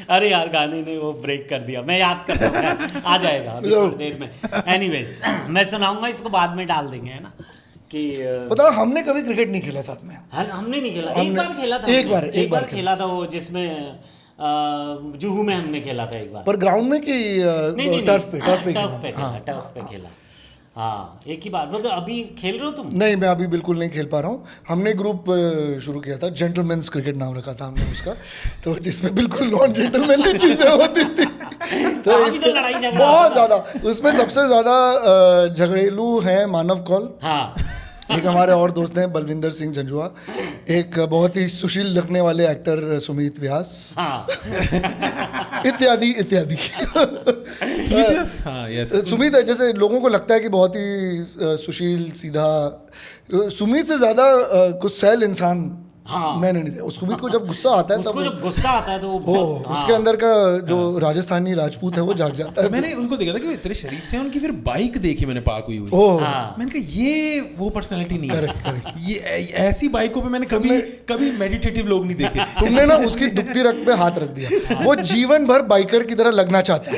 अरे यार गाने ने वो ब्रेक कर दिया, मैं याद कर रहा हूँ, आ जाएगा अभी थोड़ी देर में। एनीवेज मैं सुनाऊंगा, इसको बाद में डाल देंगे, है ना कि
पता हमने कभी क्रिकेट नहीं खेला साथ में।
हमने नहीं खेला। एक बार खेला था, एक बार खेला था वो जिसमें जुहू में हमने खेला था एक बार।
पर ग्राउंड में कि टर्फ पे
खेला। हाँ एक ही बार। मतलब अभी खेल रहे हो तुम?
नहीं, मैं अभी बिल्कुल नहीं खेल पा रहा हूँ। हमने ग्रुप शुरू किया था, जेंटलमैन्स क्रिकेट नाम रखा था हमने उसका, तो जिसमें बिल्कुल नॉन जेंटलमैनली चीजें होती थी। तो इसके बहुत ज्यादा, उसमें सबसे ज्यादा झगड़ेलू हैं मानव कौल।
हाँ
एक हमारे और दोस्त हैं बलविंदर सिंह झंझुआ, एक बहुत ही सुशील लगने वाले एक्टर सुमित व्यास, इत्यादि इत्यादि। सुमित है, जैसे लोगों को लगता है कि बहुत ही सुशील सीधा, सुमित से ज्यादा गुस्सैल इंसान मैंने नहीं देखा। सुमित को जब गुस्सा आता है
उसको जब गुस्सा आता है तो
उसके अंदर का जो राजस्थानी राजपूत है वो जाग जाता है।
मैंने उनको देखा था कि इतने शरीफ से, उनकी फिर बाइक देखी मैंने पाक हुई हुई। मैंने कहा ये वो पर्सनालिटी नहीं है। ये ऐसी बाइकों पे मैंने कभी मेडिटेटिव लोग नहीं देखे।
तुमने ना उसकी दुखती रग पे हाथ रख दिया। वो जीवन भर बाइकर की तरह लगना चाहता है।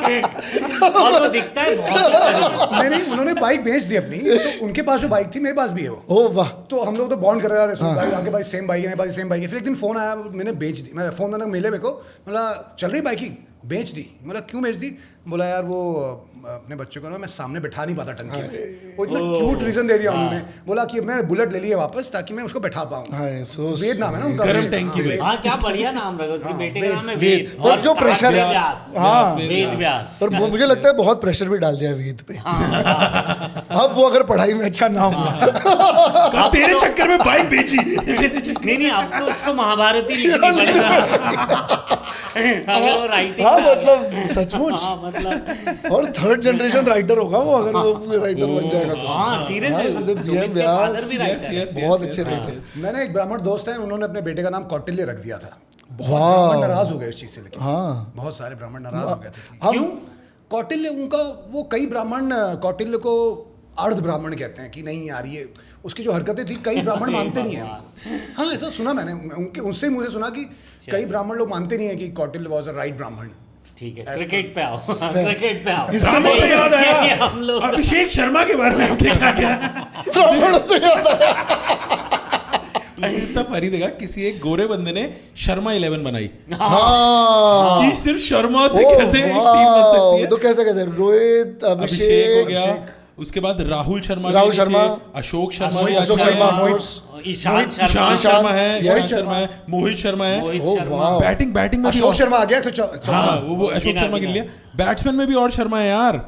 और वो दिखता है बहुत।
नहीं, उन्होंने बाइक बेच दी अपनी, तो उनके पास जो बाइक थी मेरे पास भी है वो।
ओह वाह।
तो हम लोग तो बॉन्ड कर रहे हैं, आपके पास सेम बाइक है, मेरे पास सेम बाइक है। फिर एक दिन फोन आया, मैंने बेच दी। मैं फोन मैंने मिले मेरे को, बोला चल रही बाइकिंग, बेच दी। बोला क्यों बेच दी? बोला यार वो अपने बच्चों को ना मैं सामने बैठा नहीं पाता टंकी में। वो इतना क्यूट रीजन दे दिया उन्होंने। बोला कि मैं बुलेट ले लिया वापस ताकि मैं उसको बैठा पाऊँ। वेद नाम है ना उनका।
गरम टैंकी पे।
हाँ क्या बढ़िया नाम रखा, उसके बेटे का नाम है
वेद। और जो प्रेशर,
वेद व्यास।
पर मुझे लगता है बहुत प्रेशर भी डाल दिया वेद पे। अब वो अगर पढ़ाई में अच्छा ना हुआ,
तेरे चक्कर में बाइक बेची।
नहीं अब तो उसको महाभारत ही लिखनी पड़ेगा अगर वो राइटिंग।
हाँ मतलब सचमुच।
हाँ मतलब
और 3rd जनरेशन राइटर होगा वो, अगर वो राइटर बन जाएगा तो।
हाँ सीरियसली
व्यास बहुत अच्छे राइटर।
मैंने एक ब्राह्मण दोस्त है, उन्होंने अपने बेटे का नाम कौटिल्य रख दिया था। ब्राह्मण नाराज हो गए इस चीज से, लेकिन
हाँ
बहुत सारे ब्राह्मण नाराज हो गए थे।
हम-
क्यों? कौटिल्य उनका वो कई ब्राह्मण कौटिल्य को अर्ध ब्राह्मण कहते हैं कि नहीं यार ये उसकी जो हरकतें थी कई ब्राह्मण मानते नहीं है। हाँ ऐसा सुना मैंने उनके उनसे मुझे सुना कि कई ब्राह्मण लोग मानते नहीं है कि कौटिल्य वॉज अ राइट ब्राह्मण।
ठीक है, क्रिकेट पे आओ, क्रिकेट पे आओ।
ब्राह्मण से याद
ये
आया
हम लोग
अभिषेक शर्मा के बारे में आपने क्या क्या
ब्राह्मणों से याद आया।
इतना फरी देगा किसी एक गोरे बंदे ने शर्मा 11 बनाई
हाँ
कि सिर्फ शर्मा से
ओ,
कैसे एक टीम बन सकती
वाह,
है।
तो कैसे
अभिषेक
रोहित
हो
अभिषेक
गया, उसके बाद राहुल शर्मा
राहुल
के
शर्मा,
नीचे अशोक शर्मा भी
अशोक
अच्छा
शर्मा
है।
of course,
ईशांत शर्मा,
ईशांत शर्मा है,
yes,
ईशांत शर्मा है, मोहित शर्मा है।
मोहित
ओ
शर्मा,
वाह
बैटिंग में भी
अशोक
और-
शर्मा आ गया
हाँ वो अशोक
गिना,
शर्मा गिन
गिना।
लिया। बैट्समैन में भी और शर्मा है यार,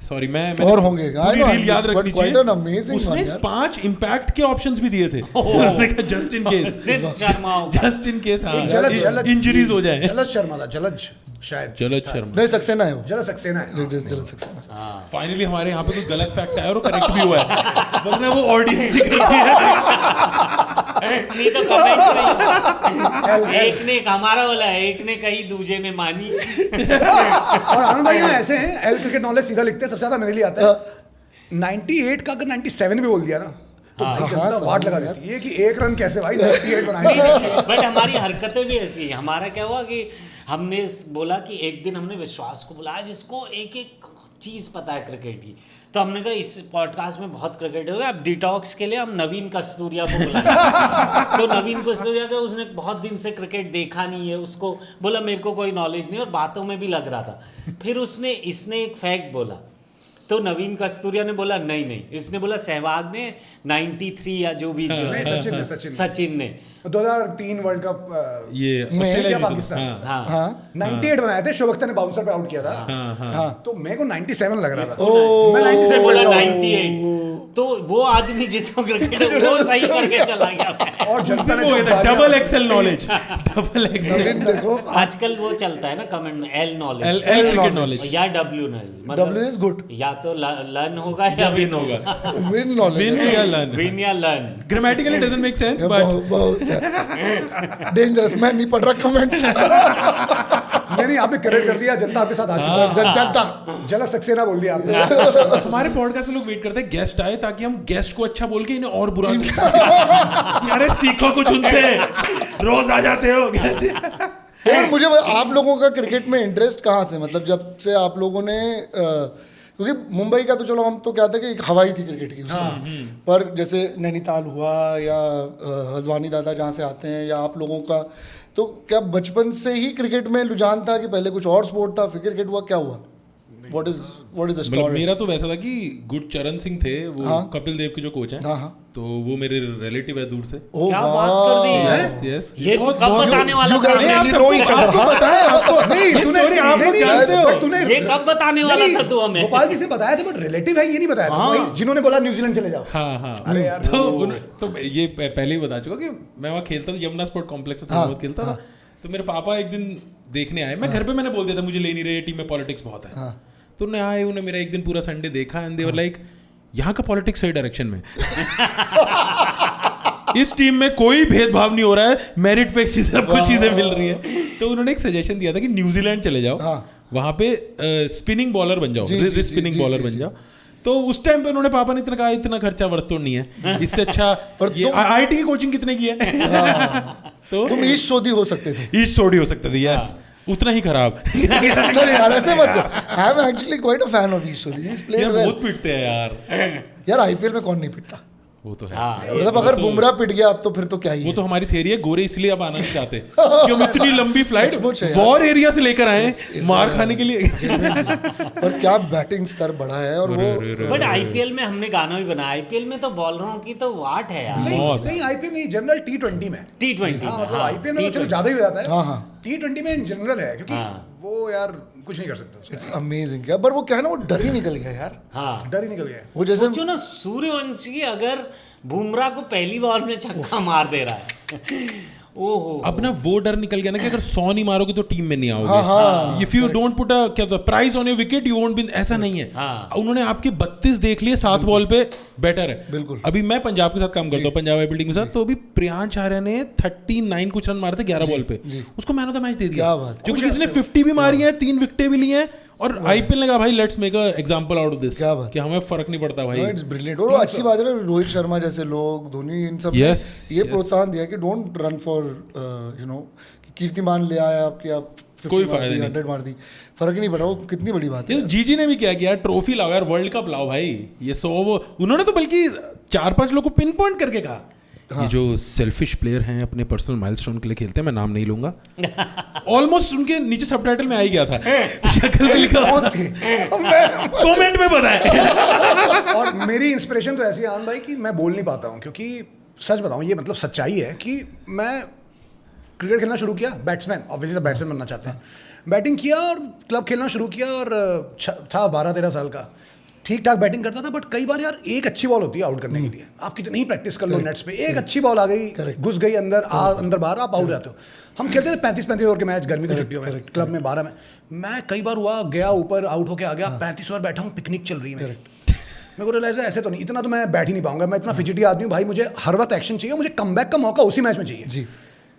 सॉरी मैं
और होंगे, I
पूरी
know,
रील याद
but
रखनी
quite an amazing
चाहिए। उसने
one, यार।
5 इम्पैक्ट के ऑप्शंस भी दिए थे, उसने कहा जस्ट इन केस,
सिर्फ शर्मा होगा।
जस्ट इन केस हाँ
जलद
इंजरीज हो जाए।
जलद शर्मा था, जलद शायद
जलद शर्मा
नहीं सक्सेना है वो,
जलद सक्सेना है।
जलद सक्सेना।
फाइनली हमारे यहाँ पे कोई गलत फैक्ट आया और करेक्ट भी हुआ है, वरना वो ऑडियंस ही करती है।
नहीं तो कमेंट नहीं। एक ने हमारा बोला, एक ने कही, दूजे ने मानी।
और आनंद भाई यहाँ ऐसे हैं, एल क्रिकेट नॉलेज सीधा लिखते हैं, सबसे ज्यादा मेरे लिए आता है। 98 का अगर 97 भी बोल दिया ना तो भाई जनता वाट लगा देती है कि एक रन कैसे भाई 98 बनाएंगे।
बट हमारी हरकतें भी ऐसी हैं। हमारा क्या हुआ कि हमने बोला कि एक दिन हमने विश्वास को बुलाया जिसको एक एक चीज़ पता है क्रिकेट की, तो हमने कहा इस पॉडकास्ट में बहुत क्रिकेट होगा, अब डिटॉक्स के लिए हम नवीन कस्तूरिया को बुलाएंगे। तो नवीन कस्तूरिया का उसने बहुत दिन से क्रिकेट देखा नहीं है, उसको बोला मेरे को कोई नॉलेज नहीं, और बातों में भी लग रहा था। फिर इसने एक फैक्ट बोला, तो नवीन कस्तूरिया ने बोला नहीं, इसने बोला सहवाग ने 93 या जो भी जो
नहीं,
है, सचिन ने
2003 वर्ल्ड कप
ये
क्या
ऑस्ट्रेलिया
पाकिस्तान
हाँ
हाँ
98 बनाए थे, शोभ अख्तर ने बाउंसर पे आउट किया था।
हाँ
तो मेरे को 97 लग रहा था।
ओ,
मैं 97
से बोला
बोला।
98, तो वो आदमी जिसको क्रिकेट वो सही करके चला गया।
और जनता ने जो
double excel knowledge, double excel
Naveen देखो
आजकल वो चलता है ना कमेंट में, L knowledge
L cricket knowledge
या W knowledge,
W is good,
या तो लर्न होगा या विन होगा,
win knowledge
विन
है।
या लर्न,
विन या learn.
Grammatically doesn't make sense but
बहुत डेंजरस, मैं नहीं पढ़ रहा कमेंट्स।
नहीं आपने करेक्ट कर दिया, जनता आपके साथ आ चुका है।
जनता
जलद सक्सेना बोल दिया आपने।
हमारे पॉडकास्ट में लोग वेट करते हैं गेस्ट आए ताकि हम गेस्ट को अच्छा बोल के इन्हें और बुरा अरे सीखो कुछ उनसे, रोज आ जाते हो कैसे।
और मुझे आप लोगों का क्रिकेट में इंटरेस्ट कहाँ से, मतलब जब से आप लोगों ने क्योंकि मुंबई का तो चलो हम तो क्या था कि एक हवाई थी क्रिकेट की उस समय, पर जैसे नैनीताल हुआ या हल्द्वानी दादा जहाँ से आते हैं या आप लोगों का, तो क्या बचपन से ही क्रिकेट में रुझान था कि पहले कुछ और स्पोर्ट था फिर क्रिकेट हुआ, क्या हुआ? व्हाट इज द
मतलब
स्टोरी?
मेरा तो वैसा था कि गुरचरण सिंह थे वो,
हाँ।
कपिल देव के जो कोच हैं,
हाँ हाँ
तो वो मेरे रिलेटिव है दूर से।
ओ
क्या बात कर दी है?
यस
ये तो कब बताने वाला
you
था?
guys really know each other.
आपको पता है आपको नहीं तूने
story आप
नहीं,
लोग
नहीं,
जानते हो।
but तूने
ये कब बताने वाला
नहीं,
था तू हमें?
गोपाल जी से बताया था बट रिलेटिव है ये नहीं बताया था।
हाँ।
वही जिन्होंने बोला न्यूजीलैंड चले जाओ।
हाँ हाँ
अरे यार,
तो ये पहले ही बता चुका कि मैं वहाँ खेलता था, यमुना स्पोर्ट कॉम्प्लेक्स में थोड़ा बहुत खेलता था। तो मेरे पापा एक दिन देखने आए, मैं घर पे मैंने बोल दिया था मुझे ले नहीं रहे, टीम में पॉलिटिक्स बहुत है। तो उन्हें आए, उन्हें मेरा एक दिन पूरा संडे देखा एंड दे वर लाइक यहाँ का पॉलिटिक्स सही डायरेक्शन में इस टीम में कोई भेदभाव नहीं हो रहा है, मेरिट पे सिर्फ कुछ चीजें मिल रही है। तो उन्होंने एक सजेशन दिया था कि न्यूजीलैंड चले जाओ, वहां पे स्पिनिंग बॉलर बन जाओ, स्पिनिंग बॉलर बन जाओ। तो उस टाइम पे उन्होंने पापा ने इतना कहा इतना खर्चा वर्थ तो नहीं है, इससे अच्छा ये आईआईटी की कोचिंग कितने की है। तो
तुम ईस्ट सोधी हो सकते थे।
ईस्ट सोडी हो सकते थे, यस उतना ही खराब।
नहीं यार ऐसे मत कर, I am actually quite a fan of east सोधी, ही इज प्लेड
यार
वेल।
बहुत पीटते हैं यार,
यार आईपीएल में कौन नहीं पिटता?
वो तो है।
मतलब अगर बुमराह पिट गया अब तो फिर तो क्या ही
वो
है।
तो हमारी थ्योरी है, गोरे इसलिए अब आना नहीं चाहते कि हम इतनी लंबी फ्लाइट
सचमुच है यार।
वॉर एरिया से लेकर आए मार खाने के लिए।
और क्या बैटिंग स्तर बढ़ा है, और वो
बट आईपीएल में हमने गाना भी बनाया, आईपीएल में तो बॉलरों की तो वाट है यार।
बहुत।
नहीं आईपीएल नहीं, जनरल T20 में।
T20
हाँ,
में,
मतलब
हाँ,
आईपीएल में तो चलो
T20
ज्यादा ही हो जाता है।
हाँ, हाँ।
T20 में इन जनरल है क्योंकि
हाँ।
वो यार कुछ नहीं कर सकते उसमें।
इट्स अमेजिंग यार, पर वो क्या है ना, वो डर ही निकल गया यार।
हाँ।
डर ही निकल गया है।
वो जैसे
सोचो ना, सूर्यवंशी अगर बुमराह को पहली बॉल में छक्का मार दे रहा है ओहो
अब ना वो डर निकल गया ना कि अगर 100 नहीं मारोगे तो टीम में नहीं आओगे। If you don't put a क्या price on your wicket you won't win, ऐसा नहीं है। उन्होंने आपके 32 देख लिए 7 बॉल पे, बेटर है।
बिल्कुल।
अभी मैं पंजाब के साथ काम करता हूँ, पंजाब बिल्डिंग के साथ, तो अभी प्रियांश आर्या ने 39 कुछ रन मारे थे 11 बॉल पे, उसको मैन ऑफ द मैच दे दिया।
क्या बात है।
जो किसी ने 50 भी मारी है, 3 विकेटें भी ली हैं, और आईपीएल ने कहा भाई let's make a example out of this,
क्या बात
कि हमें फर्क नहीं पड़ता भाई।
It's brilliant. और अच्छी बात है ना, रोहित शर्मा जैसे लोग, धोनी, इन सब ने
Yes,
ये
yes.
प्रोत्साहन दिया कि don't run for you know, कीर्तिमान ले आया आपकी, आप 50
कोई
मार
फायदा
दी,
नहीं।
100 मार दी, फर्क ही नहीं पड़ा। वो कितनी बड़ी बात
ये
है।
तो जीजी ने भी क्या किया, ट्रॉफी लाओ यार, वर्ल्ड कप लाओ भाई, ये 100 वो उन्होंने तो बल्कि 4-5 लोगों को पिन पॉइंट करके कहा। ये जो सेल्फिश प्लेयर हैं अपने पर्सनल माइलस्टोन के लिए खेलते हैं, मैं नाम नहीं लूंगा, ऑलमोस्ट उनके नीचे सबटाइटल में आ ही गया था, शक्ल में लिखा
कौन थे?
कमेंट में बताएं।
और मेरी इंस्पिरेशन तो ऐसी है आनंद भाई कि मैं बोल नहीं पाता हूँ, क्योंकि सच बताऊँ ये मतलब सच्चाई है कि मैं क्रिकेट खेलना शुरू किया, बैट्समैन ऑब्वियसली बैट्समैन बनना चाहते हैं, बैटिंग किया और क्लब खेलना शुरू किया, और था 12-13 साल का, ठीक ठाक बैटिंग करता था, बट कई बार यार एक अच्छी बॉल होती है आउट करने के लिए, आप कितनी ही प्रैक्टिस कर लो नेट्स पे, एक अच्छी बॉल आ गई, घुस गई अंदर, अंदर बाहर, आप आउट जाते हो। हम खेलते थे 35-35 ओवर के मैच गर्मी की छुट्टियों में, क्लब में 12 में, मैं कई बार हुआ गया ऊपर आउट होके आ गया, 35 ओवर बैठा हूँ, पिकनिक चल रही है मेरी, मेरे को रियलाइज है ऐसे तो नहीं, इतना तो मैं बैठ ही नहीं पाऊंगा, मैं इतना फिजिटी आदमी हूँ भाई, मुझे हर वक्त एक्शन चाहिए, मुझे कमबैक का मौका उसी मैच में चाहिए
जी।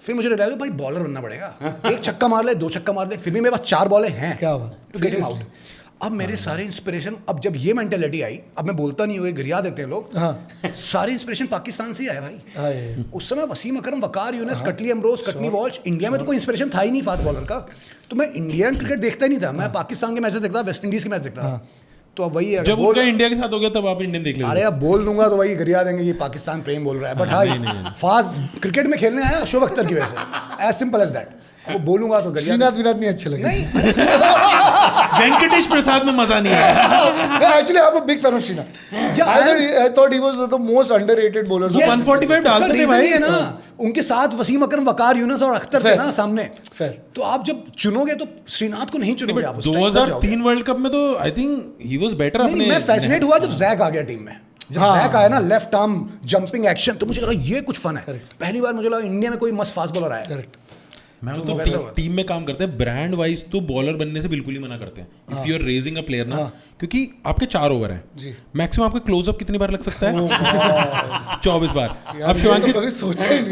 फिर मुझे रियलाइज भाई बॉलर बनना पड़ेगा, एक छक्का मार ले, 2 छक्का मार ले, फिर भी मेरे पास 4 बॉलें हैं,
क्या बात,
तो गेट आउट। अब मेरे सारे इंस्पिरेशन, अब जब ये मेंटेलिटी आई, अब मैं बोलता नहीं हुए गिरिया देते हैं लोग, सारे इंस्पिरेशन पाकिस्तान से ही आए भाई। उस समय वसीम अकरम, वकार यूनुस, कटली अमरोज, कटनी वॉल्श, इंडिया में तो कोई इंस्पिरेशन था ही नहीं फास्ट बॉलर का, तो मैं इंडियन क्रिकेट देखता ही नहीं था, मैं पाकिस्तान के मैचेस देखता था, वेस्ट इंडीज के मैच देखता था। तो अब वही है,
जब उनका इंडिया के साथ हो गया तब आप इंडियन देख
अरे
लेंगे।
अब बोल दूंगा तो वही गिरिया देंगे, ये पाकिस्तान प्रेम बोल रहा है, बट हाँ फास्ट क्रिकेट में खेलने आया अशोक अख्तर की वजह से, एज सिंपल एज दैट। वो बोलूंगा तो गरिया
श्रीनाथ विनाथ नहीं अच्छे लगे।
नहीं
वेंकटेश प्रसाद में मजा नहीं आया।
Actually I am a big fan of Srinath. I thought he was the most underrated bowler.
Yes, 145 डालते थे भाई,
है ना, उनके साथ वसीम अकरम, वकार यूनुस और अख्तर थे ना सामने।
Fair.
तो आप जब चुनोगे तो श्रीनाथ को नहीं चुनोगे आप, उस time तक जाओगे।
2003 वर्ल्ड कप में तो I think he was better
नहीं,
अपने।
मैं फैसिनेट हुआ जब जैक आ गया टीम में, जब जैक आया ना, लेफ्ट आर्म जंपिंग एक्शन, तो मुझे लगा ये कुछ फन है। पहली बार मुझे लगा इंडिया में कोई मस्त फास्ट बॉलर आया।
करेक्ट।
मैं तो टीम में काम करते हैं, ब्रांड वाइज तो बॉलर बनने से बिल्कुल ही मना करते हैं। If you are raising a player ना, क्योंकि आपके 4 ओवर हैं, मैक्सिमम आपके क्लोजअप कितनी बार लग सकता है? 24 बार। अब शिवांगी
कभी सोचा ही नहीं।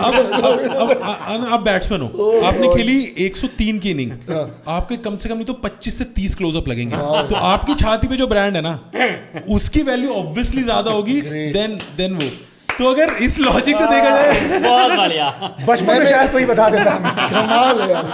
आप बैट्समैन हो, आपने खेली 103 की इनिंग, आपके कम से कम नहीं तो 25 से 30 क्लोजअप लगेंगे, तो आपकी छाती पे जो ब्रांड है ना, उसकी वैल्यू ऑब्वियसली ज्यादा होगी देन वो। तो अगर इस लॉजिक से देखा जाए,
बहुत बढ़िया।
बचपन में शायद कोई बता देता हमें।
कमाल है यार।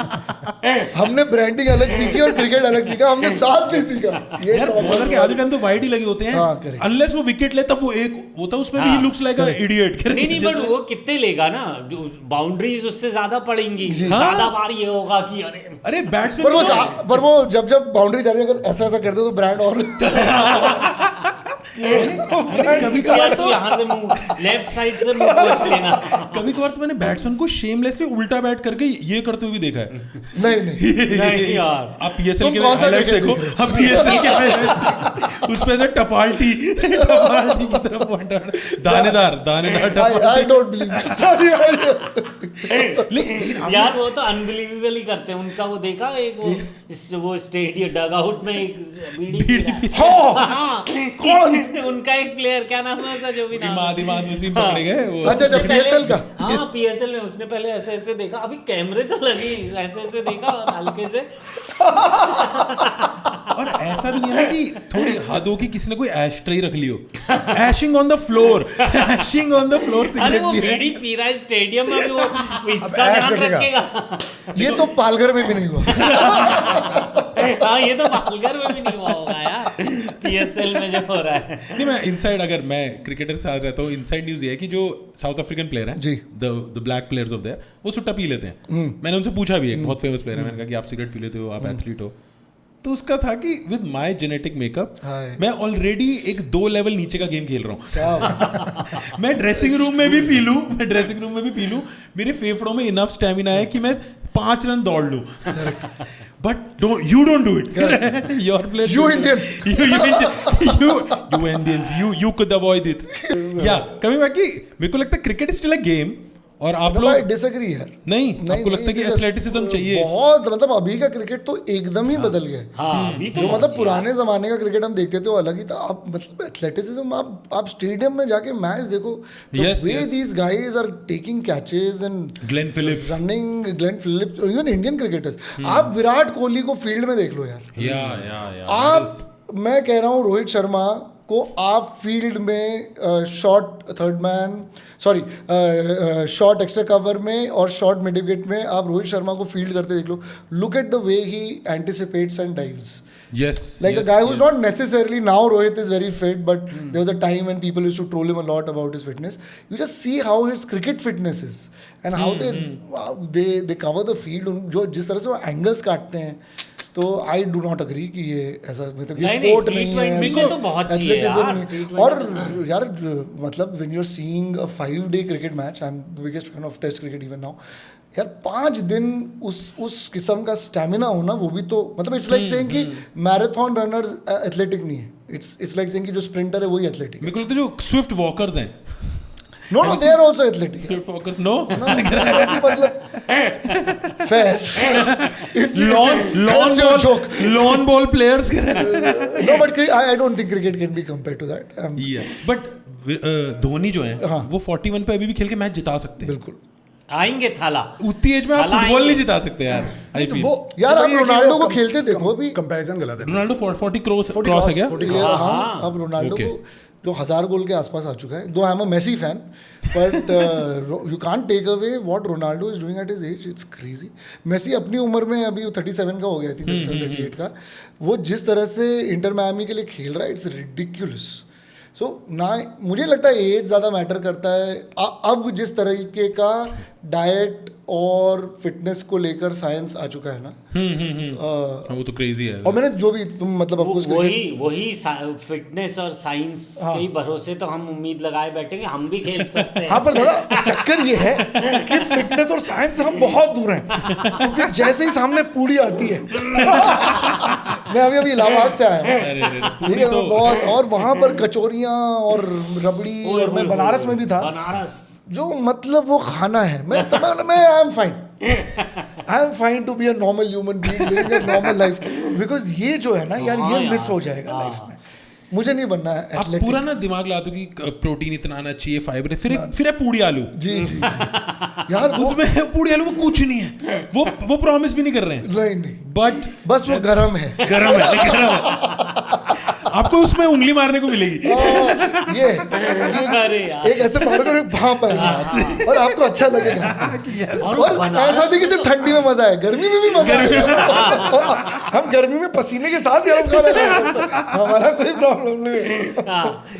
हमने ब्रांडिंग अलग सीखी और क्रिकेट अलग सीखा, हमने साथ नहीं सीखा। ये
यार बॉलर के आधे टाइम तो वाइड ही लगे होते हैं,
हाँ, correct.
अनलेस वो विकेट ले तब वो एक होता है, उसमें भी he looks like a idiot.
नहीं बट वो कितने लेगा ना, जो बाउंड्रीज उससे ज्यादा पड़ेंगी, ज्यादा बार ये होगा कि अरे
बैट्समैन
पर वो जब बाउंड्री जा रही है, अगर ऐसा ऐसा करते तो ब्रांड और
कभी
यार तो यहाँ से मुंह लेफ्ट साइड से मुंह पहुंच लेना।
कभी कभार तो मैंने बैट्समैन को शेमलेसली उल्टा बैट करके ये करते हुए भी देखा है।
नहीं
यार
आप पीएसएल
तुम
के
कौन सा
हाइलाइट्स
cricket
देखो,
देख रहे
आप पीएसएल के उस पे से टपाल्टी की तरफ पॉइंट दानेदार
I don't believe this story.
यार वो तो अनबिलीवेबल ही करते हैं। उनका वो देखा एक वो स्टेडियम डगआउट में एक बीड़ी
कौन?
उनका एक प्लेयर, क्या नाम है उसका, जो भी नाम है।
दिमाग उसी पकड़े गए वो।
अच्छा जब पीएसएल का,
हाँ पीएसएल में उसने पहले ऐसे ऐसे देखा, अभी कैमरे तो लगी, ऐसे ऐसे देखा और हल्के से।
और ऐसा भी नहीं है ना कि थोड़ी हद हो कि किसी ने कोई ऐश ट्रे रख ली हो, ऐशिंग ऑन द फ्लोर
अरे
सिगरेट
वो
पी रहे
बीड़ी पी रहा है स्टेडियम में, भी वो इसका
ऐश
ध्यान
रखेगा।
रखेगा।
ये तो पालघर में भी नहीं हुआ।
हाँ ये तो पालघर में भी नहीं हुआ होगा यार, पीएसएल में जो हो रहा है।
नहीं, मैं इनसाइड, अगर मैं क्रिकेटर के साथ रहता हूँ, इनसाइड न्यूज ये है कि जो साउथ अफ्रीकन प्लेयर हैं,
जी,
the black players of there, वो सुट्टा पी लेते हैं। मैंने उनसे पूछा भी, एक बहुत फेमस प्लेयर है, मैंने कहा कि आप सिगरेट पी लेते हो, आप एथलीट हो, तो उसका था कि विद माय जेनेटिक मेकअप मैं ऑलरेडी एक 2 लेवल नीचे का गेम खेल रहा हूँ। मैं ड्रेसिंग रूम में भी पी लूं, मेरे फेफड़ों में इनफ स्टेमिना है कि मैं 5 रन दौड़ लूं, but you don't do it. Your players,
You Indian.
you Indians, you could avoid it. Yeah, coming back कि मेरे को लगता है cricket is still a game, और आप
I
लोग
disagree यार।
नहीं, आपको लगता है कि एथलेटिसिज्म चाहिए?
बहुत, मतलब अभी का क्रिकेट तो एकदम ही बदल गया है।
हाँ, अभी तो
जो
बहुत
मतलब
ही
पुराने जमाने का क्रिकेट हम देखते थे वो अलग ही था। आप मतलब एथलेटिसिज्म, आप स्टेडियम में जाके मैच देखो,
Yes,
way
yes.
These guys are taking catches and
Glenn Phillips,
running, Glenn Phillips, even Indian cricketers. आप विराट कोहली को फील्ड में देख लो यार।
या
आप, मैं कह रहा हूँ रोहित शर्मा को आप फील्ड में short third man, sorry short extra cover में और शॉर्ट मिड विकेट में आप रोहित शर्मा को फील्ड करते देख लो। Look at the way he anticipates and dives,
yes,
like a guy who's not necessarily, now Rohit is very fit, but there was a time when people used to troll him a lot about his fitness. You just see how his cricket fitness is and how they cover the field, जो जिस तरह से वो angles काटते हैं। तो आई डू नॉट अग्री कि ये ऐसा, मतलब ये स्पोर्ट नहीं है,
T20 में तो बहुत चाहिए
एथलेटिज्म
यार,
नहीं।
T20
और यार मतलब when you are seeing a 5-day cricket match, I am the biggest fan of test cricket even now यार, 5 दिन उस किस्म का स्टैमिना होना, वो भी तो मतलब इट्स लाइक सेइंग कि मैराथन रनर्स एथलेटिक नहीं है। इट्स लाइक सेइंग कि जो स्प्रिंटर है वही एथलेटिक है।
मेरे को लगता है जो स्विफ्ट वॉकर्स हैं,
no they are also athletic.
Swift walkers no,
मतलब fair. If you-
लॉन
joke.
बॉल प्लेयर्स के
No, but I don't think cricket can be compared to that.
But Dhoni जो है
हाँ।
वो 41 पे अभी भी खेल के मैच जिता सकते हैं।
बिल्कुल
आएंगे थाला।
उतनी एज में आप
थाला
फुटबॉल
आएंगे।
नहीं जिता सकते यार। आई फील
वो
यार, आप
तो ये है कि
रोनाल्डो
वो
को खेलते देखो अभी।
कंपैरिजन गलत है।
रोनाल्डो 40 क्रॉस है क्या?
40
हाँ,
हाँ।
अब रोनाल्डो
Okay.
को जो 1000 गोल के आसपास आ चुका है, though I am a Messi fan, but you can't take away what Ronaldo is doing at his age. It's crazy. Messi अपनी उम्र में अभी 37 का हो गया, 37 38 का, वो जिस तरह से इंटर मायामी के लिए खेल रहा है, इट्स रिडिक्युलस। सो ना, मुझे लगता है एज ज़्यादा मैटर करता है। अब जिस तरीके का डाइट और फिटनेस को लेकर साइंस आ चुका है ना,
वो तो क्रेजी है।
और मैंने जो भी तुम मतलब ऑफकोर्स
वही फिटनेस और साइंस के भरोसे तो हम उम्मीद लगाए बैठेंगे, हम भी खेल सकते हैं।
हाँ, पर दादा चक्कर ये है कि फिटनेस और साइंस से हम बहुत दूर हैं, क्योंकि जैसे ही सामने पूड़ी आती है मैं अभी इलाहाबाद से आया हूँ, ठीक है, बहुत, और वहाँ पर कचौरियाँ और रबड़ी, और मैं बनारस में भी था,
बनारस
जो मतलब वो खाना है, मैं I am fine to be a normal human being living a normal life, because ये जो है ना यार, ये मिस हो जाएगा लाइफ में। मुझे नहीं बनना है
आप
एथलेटिक।
पूरा ना दिमाग लाते हो कि प्रोटीन इतना आना चाहिए, फाइबर, फिर है पूड़ी आलू।
जी यार,
उसमें पूड़ी आलू में कुछ नहीं है, वो प्रॉमिस भी नहीं कर रहे हैं,
नहीं,
बट
बस वो गरम है।
गरम है। आपको उसमें उंगली मारने को मिलेगी।
ये एक ऐसे पकड़ कर भाप है और आपको अच्छा लगेगा। और ऐसा नहीं कि सिर्फ ठंडी में मजा है, गर्मी में भी मजा है। हम गर्मी में पसीने के साथ गरम खाना खाते हैं, हमारा कोई प्रॉब्लम नहीं है।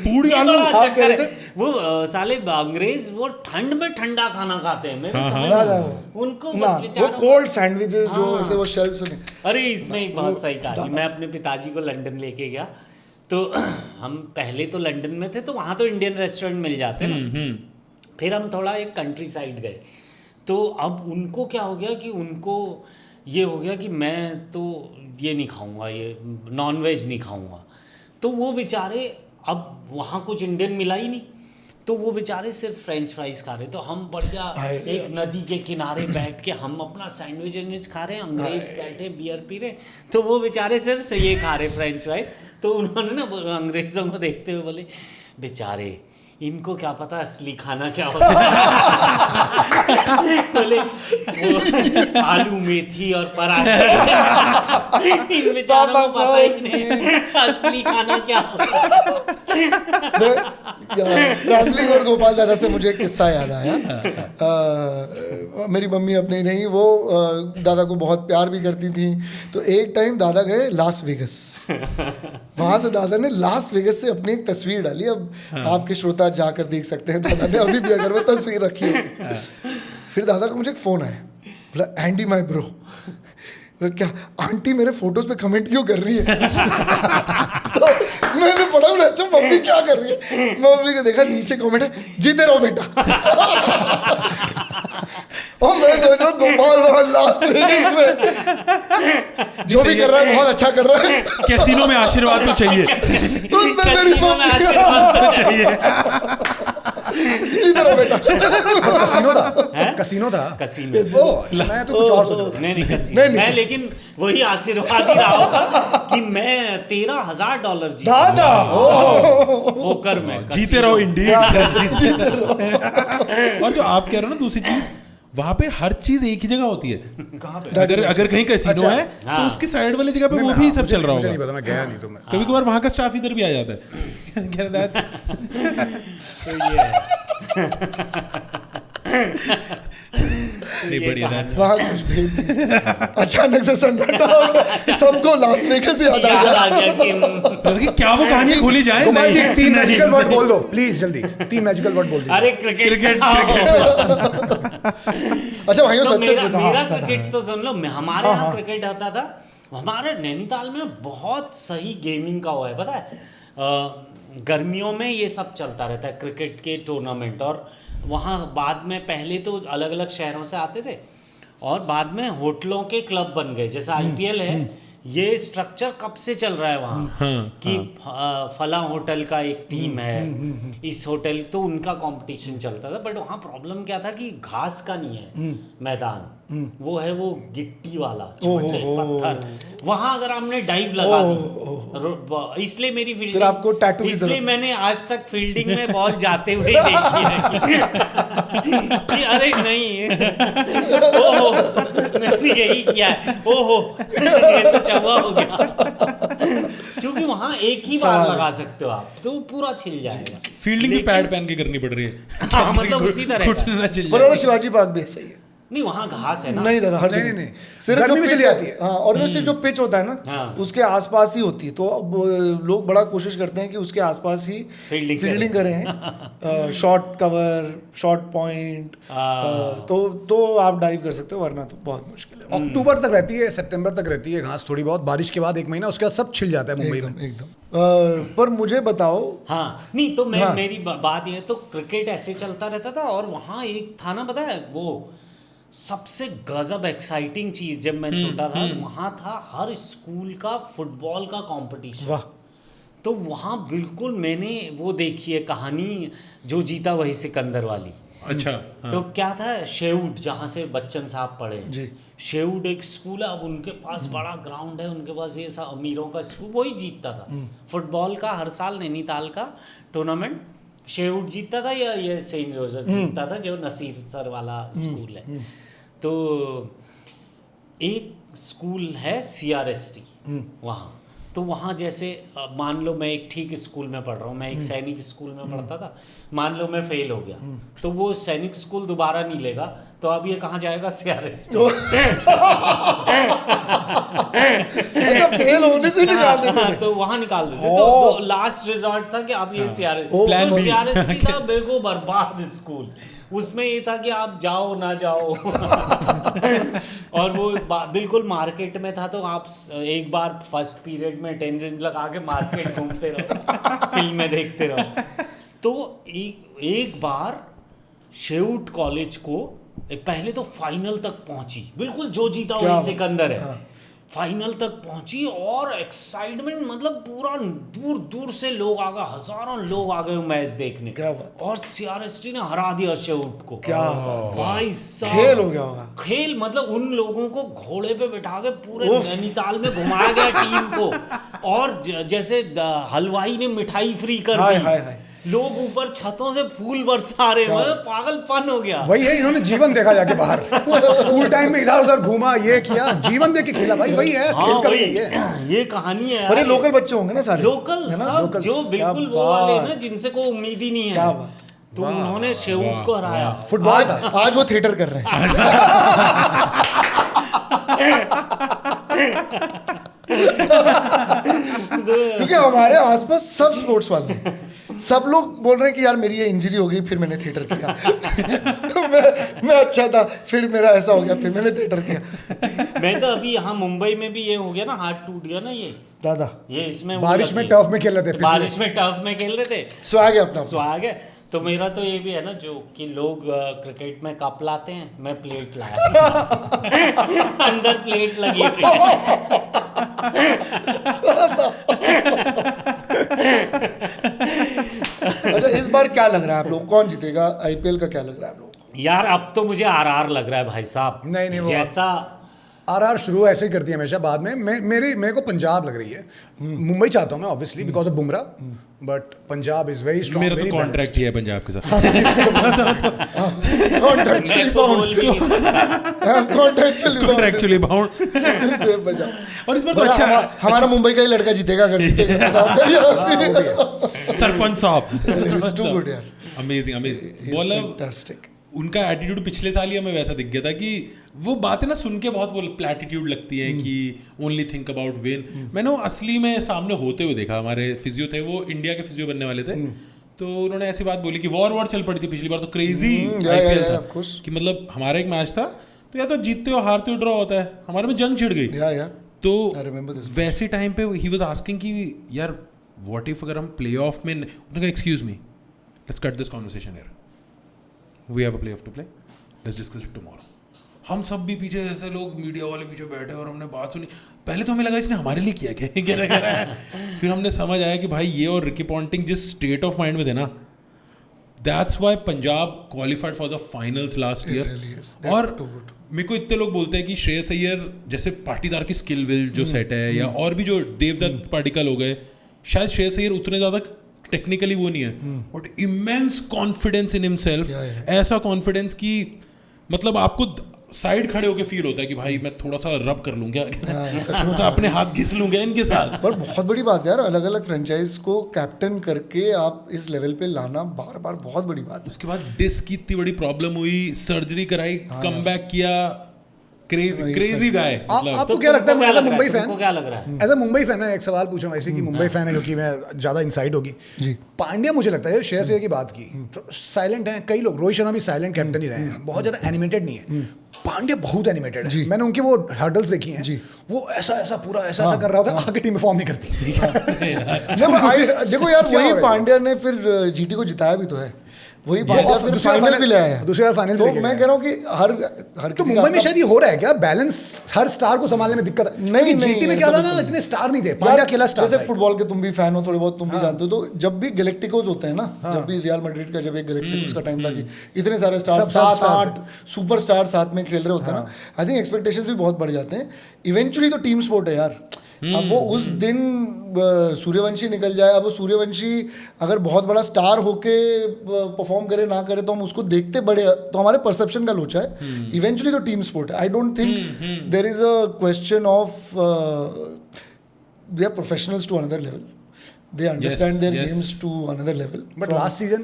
पूड़ी आलू
आप कह रहे थे?
वो साले अंग्रेज वो ठंड में ठंडा खाना खाते हैं, मेरे
हाँ,
समझ
हाँ।
में उनको
ना, वो
बेचारों को-
कोल्ड सैंडविचेस जो ऐसे वो शेल्फ से नहीं।
अरे इसमें एक बहुत सही कहानी, मैं अपने पिताजी को लंदन लेके गया, तो हम पहले तो लंदन में थे, तो वहाँ तो इंडियन रेस्टोरेंट मिल जाते ना। फिर हम थोड़ा एक कंट्री साइड गए, तो अब उनको क्या हो गया कि उनको ये हो गया कि मैं तो ये नहीं खाऊंगा, ये नॉन वेज नहीं खाऊंगा। तो वो बेचारे, अब वहाँ कुछ इंडियन मिला ही नहीं, तो वो बेचारे सिर्फ फ्रेंच फ्राइज खा रहे। तो हम बढ़िया एक नदी के किनारे बैठ के हम अपना सैंडविच वैंडविच खा रहे हैं, अंग्रेज बैठे बियर पी रहे, तो वो बेचारे सिर्फ से ये खा रहे फ्रेंच फ्राइज। तो उन्होंने ना अंग्रेज़ों को देखते हुए बोले, बेचारे इनको क्या पता असली खाना क्या होता है। बोले वो आलू मेथी और पराठे, इन बेचारों को पता ही नहीं असली खाना क्या होता है।
ट्रैवलिंग और गोपाल दादा से मुझे एक किस्सा याद आया। मेरी मम्मी अपने नहीं, वो दादा को बहुत प्यार भी करती थी। तो एक टाइम दादा गए लास वेगस, वहाँ से दादा ने लास वेगस से अपनी एक तस्वीर डाली। अब आपके श्रोता जाकर देख सकते हैं, दादा ने अभी भी अगर वो तस्वीर रखी होगी। फिर दादा का मुझे एक फ़ोन आया, बोला एंडी माई ब्रो, क्या आंटी मेरे फोटोज पे कमेंट क्यों कर रही है? तो मैंने पढ़ा, बोला अच्छा मम्मी क्या कर रही है? मम्मी को देखा, नीचे कमेंट है, जीते रहो बेटा। और मैं सोच रहा हूँ गोपाल वहाँ लास वेगस में जो भी कर रहा है बहुत अच्छा कर रहा है।
कैसीनो में आशीर्वाद तो चाहिए,
उसमें मेरी
कैसीनो में
मम्मी
आशीर्वाद तो चाहिए।
जीते रहो बेटा।
कसीनो था, कसीनो था।
कसीनो।
ओ, मैं तो कुछ और सोच रहा था।
नहीं कसीनो।
नहीं,
मैं लेकिन वही आशीर्वाद ही रहा होगा कि मैं $13,000 जीता
दादा
पोकर में।
जीते रहो इंडिया। और जो आप कह रहे हो ना दूसरी चीज, वहां पे हर चीज एक ही जगह होती है। कहाँ पे? अगर कहीं कैसीनो है तो उसके साइड वाली जगह पे वो भी सब चल रहा
मुझे नहीं
होगा।
पता, मैं गया नहीं तो मैं।
कभी कभार वहां का स्टाफ इधर भी आ जाता है।
तो ये है।
नहीं बढ़िया, that's-
वहाँ कुछ भेज दिया। अचानक से सन्नाटा हो गया, सबको लास वेगस याद आ
याद
गया।
आ गया कि
कि क्या वो कहानी खुली जाए?
गोपाल जी
नहीं,
3
नहीं,
मैजिकल वर्ड
नहीं।
बोल दो प्लीज, जल्दी 3 मैजिकल वर्ड बोल दीजिए।
अरे क्रिकेट
अच्छा भाइयों,
तो
सच
मेरा
बताओ।
मेरा
हाँ,
क्रिकेट तो सुन लो, हमारे यहाँ क्रिकेट होता था। हमारे नैनीताल में बहुत सही गेमिंग का हुआ है, पता है। गर्मियों में ये सब चलता रहता है, क्रिकेट के टूर्नामेंट। और वहाँ बाद में पहले तो अलग अलग शहरों से आते थे, और बाद में होटलों के क्लब बन गए। जैसे आईपीएल है, ये स्ट्रक्चर कब से चल रहा है वहाँ कि फला होटल का एक टीम है, इस होटल, तो उनका कंपटीशन चलता था। बट वहाँ प्रॉब्लम क्या था कि घास का नहीं है मैदान, वो है वो गिट्टी वाला छोटे पत्थर। वहाँ अगर आपने डाइव लगा दी, इसलिए मेरी
फिर
फील्डिंग,
आपको टैटू की
इसलिए
जरूरत।
मैंने आज तक फील्डिंग में बॉल जाते हुए देखी है कि अरे नहीं, ओहो मैंने यही किया है, ओहो ये तो चौवा हो गया। क्योंकि वहाँ एक ही बार
सवाल है।
लगा सकते हो आप, तो पूरा छिल जाएगा।
फील्डिंग भी
लेकिन-
पैड पहन के करनी पड़ रही है।
हाँ, मतलब उसी तरह का।
घुटना चिल
बरोड़ा
जाए।
शिवाजी पार्क भी ऐसा ही है।
नहीं वहाँ घास है ना।
नहीं दादा, हर
नहीं,
जगह
नहीं, नहीं।
सिर्फ
गर्मी
जो
में
पिच
चली जाती है।
हाँ, और वैसे जो पिच होता है ना,
हाँ।
उसके आसपास ही होती है। तो अब लोग बड़ा कोशिश करते हैं कि उसके आसपास ही
फील्डिंग
फील्डिंग करें। शॉर्ट कवर, शॉर्ट पॉइंट, तो आप डाइव कर सकते हो, वरना तो बहुत मुश्किल है।
अक्टूबर तक रहती है, सितंबर तक रहती है घास थोड़ी बहुत, बारिश के बाद 1 महीना, उसके बाद सब छिल जाता है मुंबई में।
एकदम एकदम। पर मुझे बताओ,
हाँ नहीं तो मैं
हाँ।
मेरी बात ये है, तो क्रिकेट ऐसे चलता रहता था। और वहाँ एक था ना, पता है, वो सबसे गजब एक्साइटिंग चीज जब मैं छोटा था, वहाँ था हर स्कूल का फुटबॉल का कंपटीशन।
वाह,
तो वहाँ बिल्कुल मैंने वो देखी है कहानी, जो जीता वही सिकंदर वाली।
अच्छा हाँ।
तो क्या था, शेउड, जहाँ से बच्चन साहब पढ़े,
जी।
शेउड एक स्कूल है। अब उनके पास बड़ा ग्राउंड है, उनके पास ये सब अमीरों का स्कूल, वही जीतता था फुटबॉल का हर साल। नैनीताल का टूर्नामेंट शेउड जीतता था, या ये सेंट जोसेफ जीतता था, जो नसीर सर वाला स्कूल है। तो एक स्कूल है CRST वहाँ। तो वहाँ जैसे मान लो मैं एक ठीक स्कूल में पढ़ रहा हूँ, मैं एक सैनिक स्कूल में पढ़ता था, मान लो मैं फेल हो गया, तो वो सैनिक स्कूल दोबारा नहीं लेगा, तो अब ये कहाँ जाएगा, CRST।
अच्छा फेल होने से निकाल देते थे।
तो वहाँ निकाल देते। तो लास्ट रिजॉर्ट था कि अब ये CRST था बिल्कुल बर्बाद स्कूल। उसमें ये था कि आप जाओ ना जाओ। और वो बिल्कुल मार्केट में था, तो आप एक बार फर्स्ट पीरियड में अटेंडेंस लगा के मार्केट घूमते रहो, फिल्में देखते रहो। तो एक बार शेउट कॉलेज को पहले तो फाइनल तक पहुंची, बिल्कुल जो जीता वही सिकंदर है। फाइनल तक पहुंची और एक्साइटमेंट, मतलब पूरा दूर दूर से लोग आ गए, हजारों लोग आ गए मैच देखने।
क्या बात।
और CRST ने हरा दिया शेउट को।
क्या बात।
भाई साहब,
खेल हो गया होगा।
खेल मतलब उन लोगों को घोड़े पे बिठा के पूरे नैनीताल में घुमाया गया टीम को। और जैसे हलवाई ने मिठाई फ्री कर
हाय
दी,
हाय हाय।
लोग ऊपर छतों से फूल बरसा रहे, मतलब पागलपन हो गया।
वही है, इन्होंने जीवन देखा जाके बाहर। स्कूल टाइम में इधर उधर घूमा, ये किया, जीवन देख के खेला भाई, वही है
हाँ,
खेल का
वही,
यही है।
ये कहानी है।
अरे लोकल बच्चे होंगे ना सारे,
लोकल
है ना?
सब
लोकल,
जो बिल्कुल
क्या
वो वाले
बात।
ना जिनसे कोई उम्मीद ही नहीं है।
क्या बात।
तो उन्होंने शेउट को हराया।
फुटबॉल
आज
था।
आज वो थिएटर कर रहे हैं। क्योंकि हमारे आसपास सब स्पोर्ट्स वाले हैं। सब लोग बोल रहे हैं कि यार मेरी ये इंजरी हो गई, फिर मैंने थिएटर किया। तो मैं अच्छा था, फिर मेरा ऐसा हो गया, फिर मैंने थिएटर किया।
मैं तो अभी यहाँ मुंबई में भी ये हो गया ना, हाथ टूट गया ना ये
दादा
ये इसमें वो
बारिश में
लगी।
टर्फ में खेल रहे थे, पिछले।
बारिश में टर्फ में खेल रहे थे,
स्वाग है अपना।
स्वाग है। तो मेरा तो ये भी है ना, जो कि लोग क्रिकेट में कप लाते हैं, मैं प्लेट लाया। अंदर प्लेट लगी हुई।
अच्छा, इस बार क्या लग रहा है आप लोग, कौन जीतेगा आईपीएल का, क्या लग रहा है आप लोग को?
यार अब तो मुझे आरआर लग रहा है भाई साहब।
नहीं, वो
जैसा
आरआर शुरू ऐसे ही करती है हमेशा, बाद में मेरे को पंजाब लग रही है। मुंबई चाहता हूँ मैं obviously because of Bumrah, but Punjab is very strong.
मेरा तो कॉन्ट्रैक्ट ही है पंजाब के साथ।
Contractually bound,
contractually bound. और इस बार तो अच्छा
हमारा मुंबई का ही लड़का जीतेगा अगर जीतेगा।
सरपंच साहब,
टू गुड यार,
अमेजिंग बॉलर।
फैंटास्टिक।
उनका एटीट्यूड पिछले साल ही हमें वैसा दिख गया था कि वो बातें ना सुन के बहुत वो प्लैटिट्यूड लगती है कि ओनली थिंक अबाउट विन। मैंने वो असली में सामने होते हुए देखा। हमारे फिजियो थे, वो इंडिया के फिजियो बनने वाले थे, तो उन्होंने ऐसी बात बोली कि वॉर चल पड़ी थी पिछली बार, तो क्रेजी आईपीएल था कि मतलब हमारा एक मैच था तो या तो जीतते हो हारते हो ड्रॉ होता है, हमारे में जंग छिड़ गई। तो वैसे टाइम पे ही वाज आस्किंग कि यार व्हाट इफ अगर हम प्ले ऑफ में, उन्होंने कहा excuse me let's cut this conversation here, we have a play off to play, let's discuss it tomorrow. हम सब भी पीछे ऐसे लोग मीडिया वाले पीछे बैठे और हमने बात सुनी। पहले तो हमें लगा इसने हमारे लिए किया क्या रहा है। फिर हमने समझ आया कि भाई ये और रिकी पॉन्टिंग जिस स्टेट ऑफ माइंड में थे ना, that's why Punjab qualified for the finals last year. और मेरे को इतने लोग बोलते हैं कि श्रेयस अय्यर जैसे पाटीदार की स्किल विल जो सेट है, या और भी जो देवदत्त पाटिकल हो गए, शायद श्रेयस अय्यर उतने ज्यादा टेक्निकली वो नहीं है, but immense confidence in himself. ऐसा कॉन्फिडेंस कि मतलब आपको साइड खड़े होके फील होता है कि भाई मैं थोड़ा सा रब कर लूँ क्या, अपने हाथ घिस लूँ क्या इनके साथ।
पर बहुत बड़ी बात है यार, अलग अलग फ्रेंचाइज को कैप्टन करके आप इस लेवल पे लाना बार बार बहुत बड़ी बात है।
उसके बाद डिस्क की इतनी बड़ी प्रॉब्लम हुई, सर्जरी कराई, कमबैक किया, क्रेजी गाय।
आपको क्या लगता है एज अ मुंबई फैन?
क्या लग रहा है
एज अ मुंबई फैन है, एक सवाल पूछा वैसे कि मुंबई फैन है क्योंकि मैं ज़्यादा इनसाइड होगी। पांड्या मुझे लगता है श्रेयस अय्यर की बात की, साइलेंट है, कई लोग, रोहित शर्मा भी साइलेंट कैप्टन ही रहे हैं, बहुत ज़्यादा एनिमेटेड नहीं है। पांड्या बहुत एनिमेटेड है, मैंने उनकी वो हर्डल्स देखी हैं, वो ऐसा पूरा ऐसा कर रहा होता है, आगे टीम परफॉर्म नहीं करती।
देखो यार, वही पांड्या ने फिर जीटी को जिताया भी तो है, वही पांड्या फिर फाइनल भी ले आया,
दूसरी बार फाइनल।
तो मैं कह रहा हूँ कि हर
तो मुंबई में शायद ये हो रहा है क्या, बैलेंस, हर स्टार को संभालने में दिक्कत है।
नहीं,
जीटी में क्या था ना, इतने स्टार नहीं थे, पांड्या अकेला स्टार।
जैसे फुटबॉल के तुम भी फैन हो थोड़े बहुत, तुम भी जानते हो, तो जब भी गैलेक्टिकोस होते हैं ना, जब भी रियल मैड्रिड का जब एक गैलेक्टिकोस का टाइम था कि इतने सारे स्टार 7-8 सुपर स्टार साथ में खेल रहे होते हैं ना, आई थिंक एक्सपेक्टेशंस भी बहुत बढ़ जाते हैं। इवेंचुअली तो टीम स्पोर्ट है यार। अब वो उस दिन सूर्यवंशी निकल जाए, अब वो सूर्यवंशी अगर बहुत बड़ा स्टार होके परफॉर्म करे ना करे तो हम उसको देखते बड़े, तो हमारे परसेप्शन का लोचा है। इवेंचुअली तो टीम स्पोर्ट है। I don't think there is a question of they are professionals to another level, they understand their games to another level.
But last season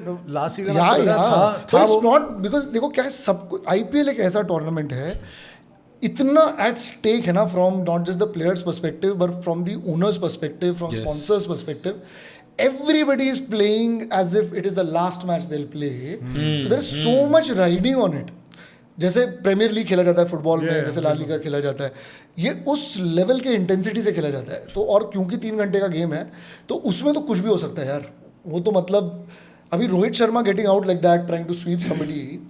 था it's not, because देखो क्या है, सब IPL एक ऐसा टूर्नामेंट है, इतना एट स्टेक है ना, from not just the players perspective but from the owners perspective, from sponsors perspective, everybody is playing as if it is the last match they'll play. So there is so much riding on it. जैसे प्रीमियर लीग खेला जाता है फुटबॉल में, जैसे ला लीगा खेला जाता है, ये उस लेवल के इंटेंसिटी से खेला जाता है। तो और क्योंकि 3 घंटे का गेम है तो उसमें तो कुछ भी हो सकता है यार। वो तो मतलब अभी Rohit Sharma getting out like that trying to sweep somebody,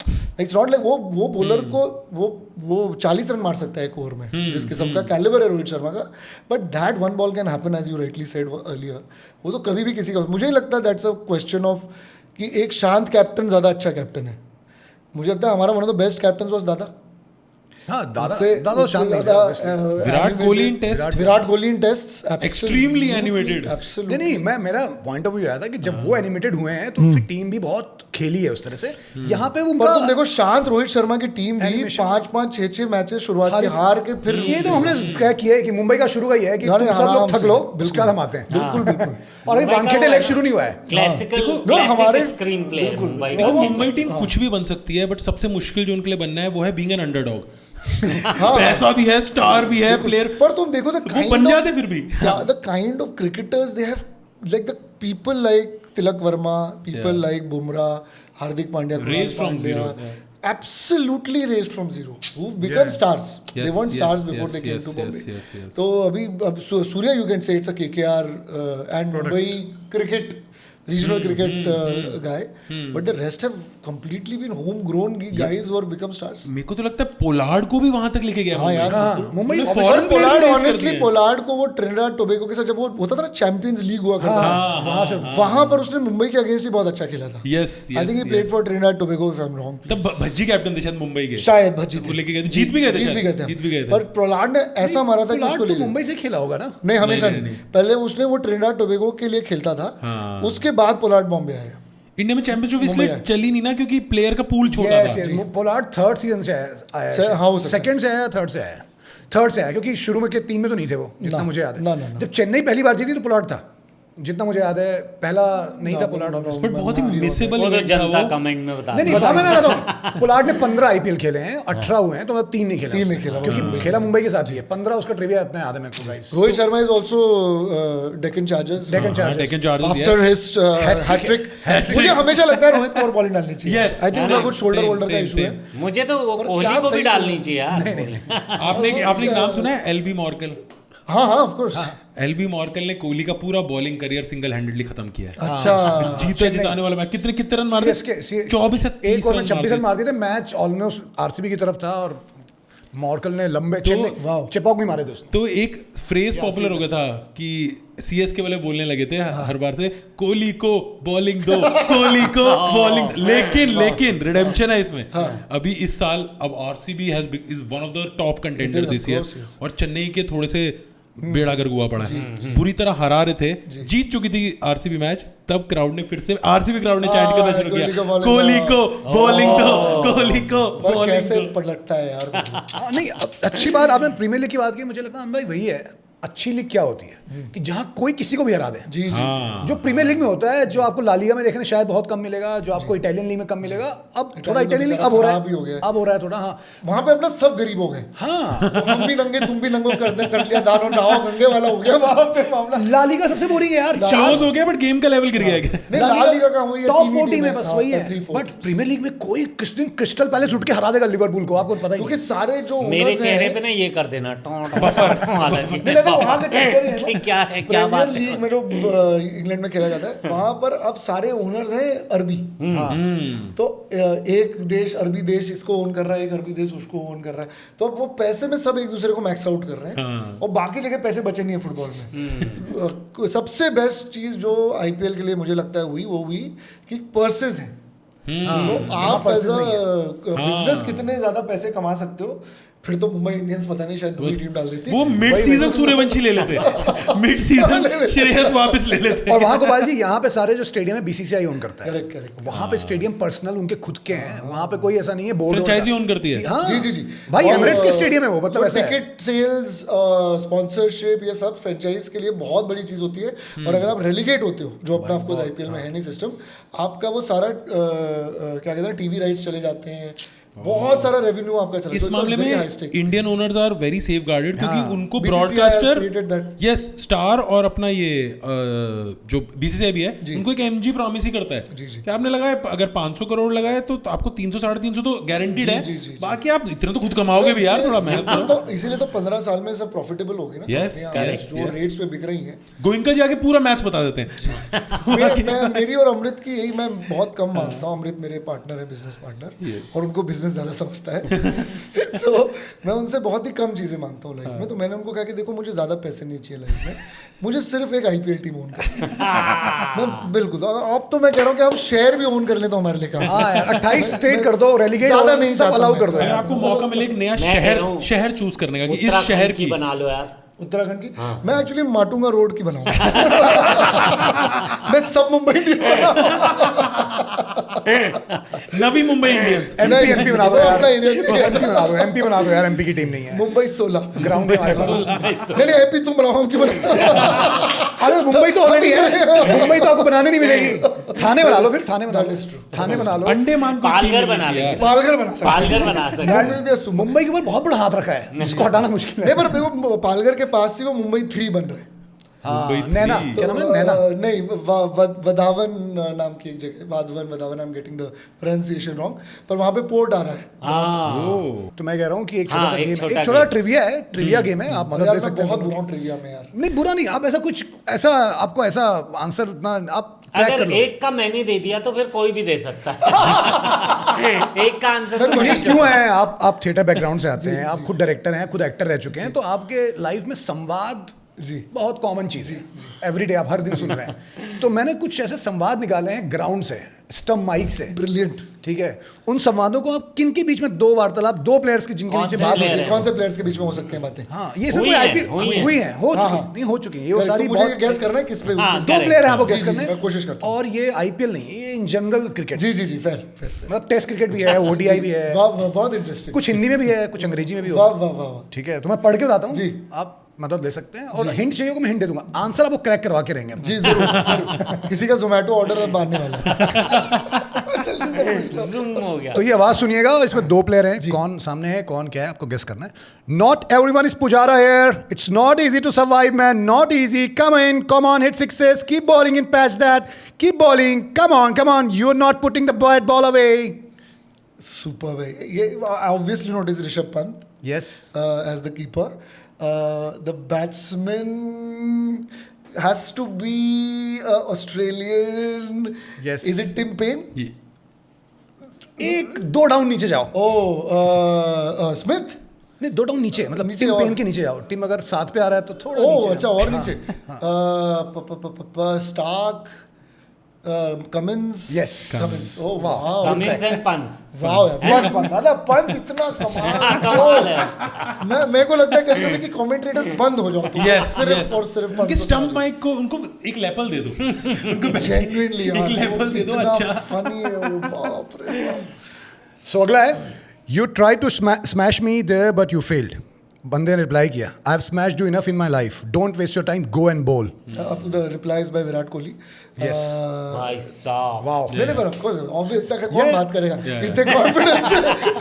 it's not like वो बॉलर को वो 40 रन मार सकता है एक ओवर में, जिस किस्म का कैलिबर है रोहित शर्मा का। But that one ball can happen, as you rightly said earlier. वो तो कभी भी किसी का, मुझे नहीं लगता दैट्स अ क्वेश्चन ऑफ कि एक शांत कैप्टन ज़्यादा अच्छा कैप्टन है। मुझे लगता है हमारा one of the best captain was दादा। विराट कोहली इन टेस्ट्स
एक्सट्रीमली एनिमेटेड।
नहीं, मेरा पॉइंट ऑफ व्यू आया था कि जब वो एनिमेटेड हुए हैं तो फिर टीम भी बहुत खेली है उस तरह से। यहाँ पे वो
तुम देखो शांत रोहित शर्मा की टीम भी 5-5, 6-6 मैचेस शुरुआत के हार के फिर,
ये तो हमने क्या किया है कि मुंबई का शुरू का ये है कि सब लोग थक लो, उसके बाद हम आते हैं। बिल्कुल। और अभी वानखेड़े लेग शुरू नहीं हुआ है।
क्लासिकल हमारे स्क्रीन प्ले
मुंबई टीम कुछ भी बन सकती है, बट सबसे मुश्किल जो उनके लिए बनना है वो है बीइंग एन अंडरडॉग। पैसा भी है, स्टार भी है, प्लेयर,
पर तुम देखो
बन जाते फिर भी।
The kind of cricketers they have, like the people like Tilak Varma, people like Bumrah, Hardik Pandya,
raised from zero.
Absolutely raised from zero, who've become stars. They weren't stars before they came to Bombay. तो अभी अब Surya, you can say it's a KKR and Mumbai cricket regional cricket guy, but the rest have completely been homegrown guys who have become stars.
मेरे को तो लगता है पोलार्ड को भी वहां तक लेके गया
हाँ यार,
Mumbai
foreign
Pollard honestly Pollard को वो ट्रिनिडाद टोबैगो के साथ जब वो होता था ना चैंपियंस लीग हुआ करता था, वहां पर उसने मुंबई के अगेंस्ट ही बहुत अच्छा खेला था.
Yes
I think he played for Trinidad Tobago if I am wrong.
तब भज्जी कैप्टन थे शायद मुंबई के,
शायद भज्जी
वो
थे,
लेके गए थे, जीत भी गए थे,
जीत भी गए थे. पर पोलार्ड ने ऐसा मारा था कि उसको ले लिया.
मुंबई से खेला होगा ना?
नहीं, हमेशा नहीं. पहले उसने वो ट्रिनिडाद टोबैगो के लिए खेलता था, उसके बाद पोलार्ड बॉम्बे आया.
इंडिया में चैंपियनशिप इसलिए चली नहीं ना क्योंकि प्लेयर का पूल छोटा था.
पोलार्ड थर्ड सीजन से आया, सेकंड से आया, थर्ड से आया, क्योंकि शुरू में के 3 में तो नहीं थे वो, जितना मुझे याद है. जब चेन्नई पहली बार जीती तो पोलार्ड था, जितना मुझे याद है. पहला नहीं था पोलार्ड,
बट बहुत ही मिसेबल
वो तो जनता कमेंट में बता.
नहीं बता, मैं कह रहा हूं पोलार्ड ने 15 आईपीएल खेले हैं, 18 हुए हैं, तो मतलब 3 नहीं खेला, क्योंकि खेला मुंबई के साथ ही है. 15 उसका ट्रिविया इतना याद है मेरे को guys.
Rohit Sharma is also Deccan Chargers after his hattrick. मुझे हमेशा लगता है रोहित को और बॉलिंग डालनी चाहिए. आई थिंक उनका कुछ शोल्डर वोल्डर का इशू है.
मुझे तो वो कोहली को भी डालनी चाहिए यार.
आपने एक नाम सुना है, एलबी मॉर्कल?
हाँ ऑफ कोर्स.
एलबी मॉर्कल ने कोहली का पूरा बॉलिंग करियर सिंगल हैंडेडली खत्म किया है.
अच्छा,
जिताने वाला मैच कितने रन मारे? 24 से
1 ओवर में 26 रन मार दिए थे. मैच ऑलमोस्ट आरसीबी की तरफ था और मॉर्कल ने लंबे चिपॉक भी मारे थे.
तो एक फ्रेज पॉपुलर हो गया था कि सीएसके वाले बोलने लगे थे हर बार से, कोहली को बॉलिंग दो, कोहली को बॉलिंग. लेकिन रिडेम्पशन है इसमें. अभी इस साल अब RCB is one of the top contender this year, और चेन्नई के थोड़े से बेड़ा गर्क हुआ पड़ा है, बुरी तरह हरा रहे थे, जीत चुकी थी आरसीबी मैच. तब क्राउड ने फिर से आरसीबी क्राउड ने चैंट करना शुरू किया, कोहली को बॉलिंग दो, कोहली को बॉलिंग दो.
कैसे पलटता है यार.
नहीं, अच्छी बात आपने प्रीमियर लीग की बात की. मुझे लगता है भाई वही है अच्छी लीग क्या होती है कि जहां कोई किसी को भी हरा दे.
जी जी.
जो प्रीमियर लीग में होता है, जो आपको ला लीगा में देखने शायद बहुत कम मिलेगा, जो आपको इटालियन लीग में कम मिलेगा. अब थोड़ा इटालियन लीग अब हो रहा है थोड़ा. हाँ,
वहां पे अपना सब गरीब हो गए.
हाँ,
तो हम भी नंगे तुम भी नंगो कर लिया, दानो नाव गंगे वाला हो गया वहां पे मामला.
ला लीगा सबसे बोरिंग है यार.
क्लोज हो गया बट गेम का लेवल गिर गया.
नहीं, ला लीगा का हुई है
टॉप 4 टीम है बस, वही है. बट प्रीमियर लीग में कोई किस दिन क्रिस्टल पैलेस उठ के हरा देगा लिवरपूल को, आपको पता ही.
क्योंकि सारे जो
मेरे चेहरे पे ना ये कर देना
वहां के चक्कर
क्या है, क्या बात है.
प्रीमियर लीग में जो इंग्लैंड में खेला जाता है, वहां पर अब सारे ओनर्स हैं अरबी. तो एक देश अरबी देश इसको ओन कर रहा है, एक अरबी देश उसको ओन कर रहा है. तो अब वो पैसे में सब एक दूसरे को मैक्स आउट कर रहे हैं, और बाकी जगह पैसे बचे नहीं है फुटबॉल में. सबसे बेस्ट चीज जो आईपीएल के लिए मुझे लगता है वो हुई कि पर्सेस हैं. तो आप एज अ बिजनेस कितने ज्यादा पैसे कमा सकते हो. फिर तो मुंबई इंडियंस पता नहीं शायद दूसरी टीम डाल देती.
वो मिड सीजन सूर्यवंशी ले लेते, मिड सीजन श्रेयस वापस ले लेते.
और वहां गोपाल जी, यहाँ पे सारे जो स्टेडियम है बीसीसीआई ओन करता है.
करेक्ट.
वहां पे स्टेडियम पर्सनल उनके खुद के हैं. वहां पे कोई ऐसा नहीं है बोर्ड
फ्रेंचाइजी ओन करती है.
हाँ,
जी
भाई एमिरेट्स के स्टेडियम है वो, मतलब ऐसा है.
टिकट सेल्स, स्पॉन्सरशिप, ये सब फ्रेंचाइज के लिए बहुत बड़ी चीज होती है. और अगर आप रेलीगेट होते हो, जो अपना ऑफकोर्स आईपीएल में है नहीं सिस्टम, आपका वो सारा क्या कहते हैं टीवी राइट्स चले जाते हैं, बहुत सारा रेवेन्यू आपका चलता है.
इस मामले में Indian owners are very safe guarded, क्योंकि उनको ब्रॉडकास्टर यस स्टार और अपना ये जो बीसीसीआई भी है, उनको एक एमजी प्रॉमिस ही करता है कि आपने लगाया, अगर 500 करोड़ लगाए तो आपको 300-350 तो गारंटीड है. बाकी आप इतना तो खुद कमाओगे भी यार, थोड़ा मेहनत.
तो इसीलिए तो 15 साल में सब प्रॉफिटेबल हो गई ना.
यस,
जो रेट्स पे बिक रही हैं.
गोइंका जी आके पूरा मैच बता देते हैं.
मेरी और अमृत की यही मैं बहुत कम मानता हूँ. अमृत मेरे पार्टनर है, बिजनेस पार्टनर, और उनको बिजनेस ज़्यादा समझता है. तो मैं उनसे बहुत ही कम चीज़ें मांगता हूँ लाइफ में. तो मैंने उनको कहा कि देखो, मुझे ज़्यादा पैसे नहीं चाहिए लाइफ में, मुझे सिर्फ एक आईपीएल टीम ओन कर. मैं बिल्कुल, अब तो मैं कह रहा हूँ कि हम शेयर भी ओन कर लें तो हमारे लिए काम.
28 स्टेट कर दो, रेलीगेट
ज़्यादा नहीं, सब
अलाउ कर दो.
आपको मौका मिले एक नया शहर चूज करने का कि इस शहर की
बना लो यार.
उत्तराखंड की. मैं एक्चुअली माटुंगा रोड की बनाऊंगा. मैं सब Mumbai team
Navi Mumbai Indians.
MP बना दो यार. एमपी बना दो यार. एमपी की टीम नहीं है.
मुंबई 16
ग्राउंड है हमारे पास.
नहीं एमपी तुम बनाओ, हम क्यों बनाओ.
अरे मुंबई तो ऑलरेडी है. मुंबई तो आपको बनाने नहीं मिलेगी. थाने बना लो, फिर थाने बना लो. थाने बना लो.
अंडमान
पालघर बना
सकते.
मुंबई के ऊपर बहुत बड़ा हाथ रखा है, इसको हटाना मुश्किल है.
नहीं, पर देखो पालघर के पास ही वो मुंबई 3 बन रहे हैं.
नैना, क्या नाम है? नैना
नहीं, वधावन नाम की एक जगह, Wadhawan, I am getting the pronunciation wrong, पर वहां पे पोर्ट आ रहा है.
तो मैं कह रहा हूँ कि एक छोटा सा गेम, एक छोटा ट्रिविया है. ट्रिविया गेम है, आप मदद दे सकते हैं.
बहुत बुरा ट्रिविया में यार.
नहीं, बुरा नहीं. आप ऐसा कुछ ऐसा आपको ऐसा आंसर उतना आप क्रैक
अगर
कर लो।
एक का मैंने दे दिया तो फिर कोई भी दे सकता है। एक का आंसर तो
ये क्यों है? आप थिएटर बैकग्राउंड से आते हैं, आप खुद डायरेक्टर हैं, खुद एक्टर रह चुके हैं, तो आपके लाइफ में संवाद
जी
बहुत कॉमन चीज़ है। एवरीडे आप हर दिन सुन रहे हैं। तो मैंने कुछ ऐसे संवाद निकाले हैं ग्राउंड से, स्टम माइक से,
ब्रिलियंट।
ठीक है? उन संवादों को आप किन के बीच में दो वार्तालाप, दो प्लेयर्स के जिनके
कौन
बीच
से
बात हो
player
रही
हैं?
है।
कौन से प्लेयर्स के बीच में हो सकते हैं बातें?
हाँ, ये सब
हुई
कोई
हैं,
IPL
हुई हैं।
हुई हैं, हो
हाँ,
चुकी
हाँ।
नहीं, हो चुकी हैं ये वो सारी
तो मुझे
बहुत।
गैस करना है किस पे
हाँ,
किस-
दो
correct,
प्लेयर हैं आपको
जी,
गेस
जी,
करने,
मैं कोशिश करता हूँ।
और ये IPL नहीं, ये इन जनरल क्रिकेट,
जी जी जी फेयर फेयर फेयर।
मतलब टेस्ट क्रिकेट भी है, ODI भी है,
वाह वाह बहुत इंटरेस्टिंग।
कुछ हिंदी में भी है, कुछ अंग्रेजी में भी
वाह
हो।
वाह वाह वाह।
ठीक है, तो मैं पढ़ के बताता हूँ,
जी।
आप मतलब दे सकते हैं, और हिंट चाहिए होगा मैं हिंट दे दूंगा, आंसर आपको क्रैक करवा के रहेंगे हम।
जी जरूर जरूर। किसी का जोमेटो ऑर्डर अब आने वाला है।
जूम हो गया।
तो ये आवाज सुनिएगा, और इसमें दो प्लेयर हैं, कौन सामने है कौन क्या है आपको गेस करना है। Not everyone is Pujara here, it's not easy to survive man, not easy, come in, come on, hit sixes, keep bowling in patch that, keep bowling, come on, you are not putting the ball away.
Super है ये। Obviously notice Rishabh Pant
yes,
as the keeper. The batsman has to be Australian.
Yes.
Is it Tim Payne?
एक दो डाउन नीचे जाओ,
Oh, Smith.
नहीं दो डाउन नीचे, मतलब
नीचे
टीम
और-
पेन के नीचे जाओ, टीम अगर 7 पे आ रहा है तो थोड़ा
Oh,
नीचे
अच्छा
जाओ।
और नीचे. Stark. Cummins.
Yes.
Cummins. Oh
Wow.
wow.
Cummins and Pant.
वाह यार पंत मतलब पंत इतना कमाल
कमाल है
मैं मेरे को लगता है कभी कि कमेंटेटर बंद हो जाओ तुम
Yes,
सिर्फ
yes.
और सिर्फ पंत
उनके
को
स्टंप
सुना
माइक को उनको एक लेपल दे दो, उनको बैठ-
जेन्युइनली
एक लेपल दे दो, अच्छा।
फनी है वो बाप रे बाप
सो अगला है, you try to smash me there but you failed. बंदे ने रिप्लाई किया, I have smashed you enough in my life, don't waste your time, go and bowl.
after the replies by Virat Kohli
Yes.
भाई साहब।
वाओ,
नहीं नहीं of course obvious था कौन
Yeah.
बात करेगा
Yeah.
इतने कॉन्फिडेंस से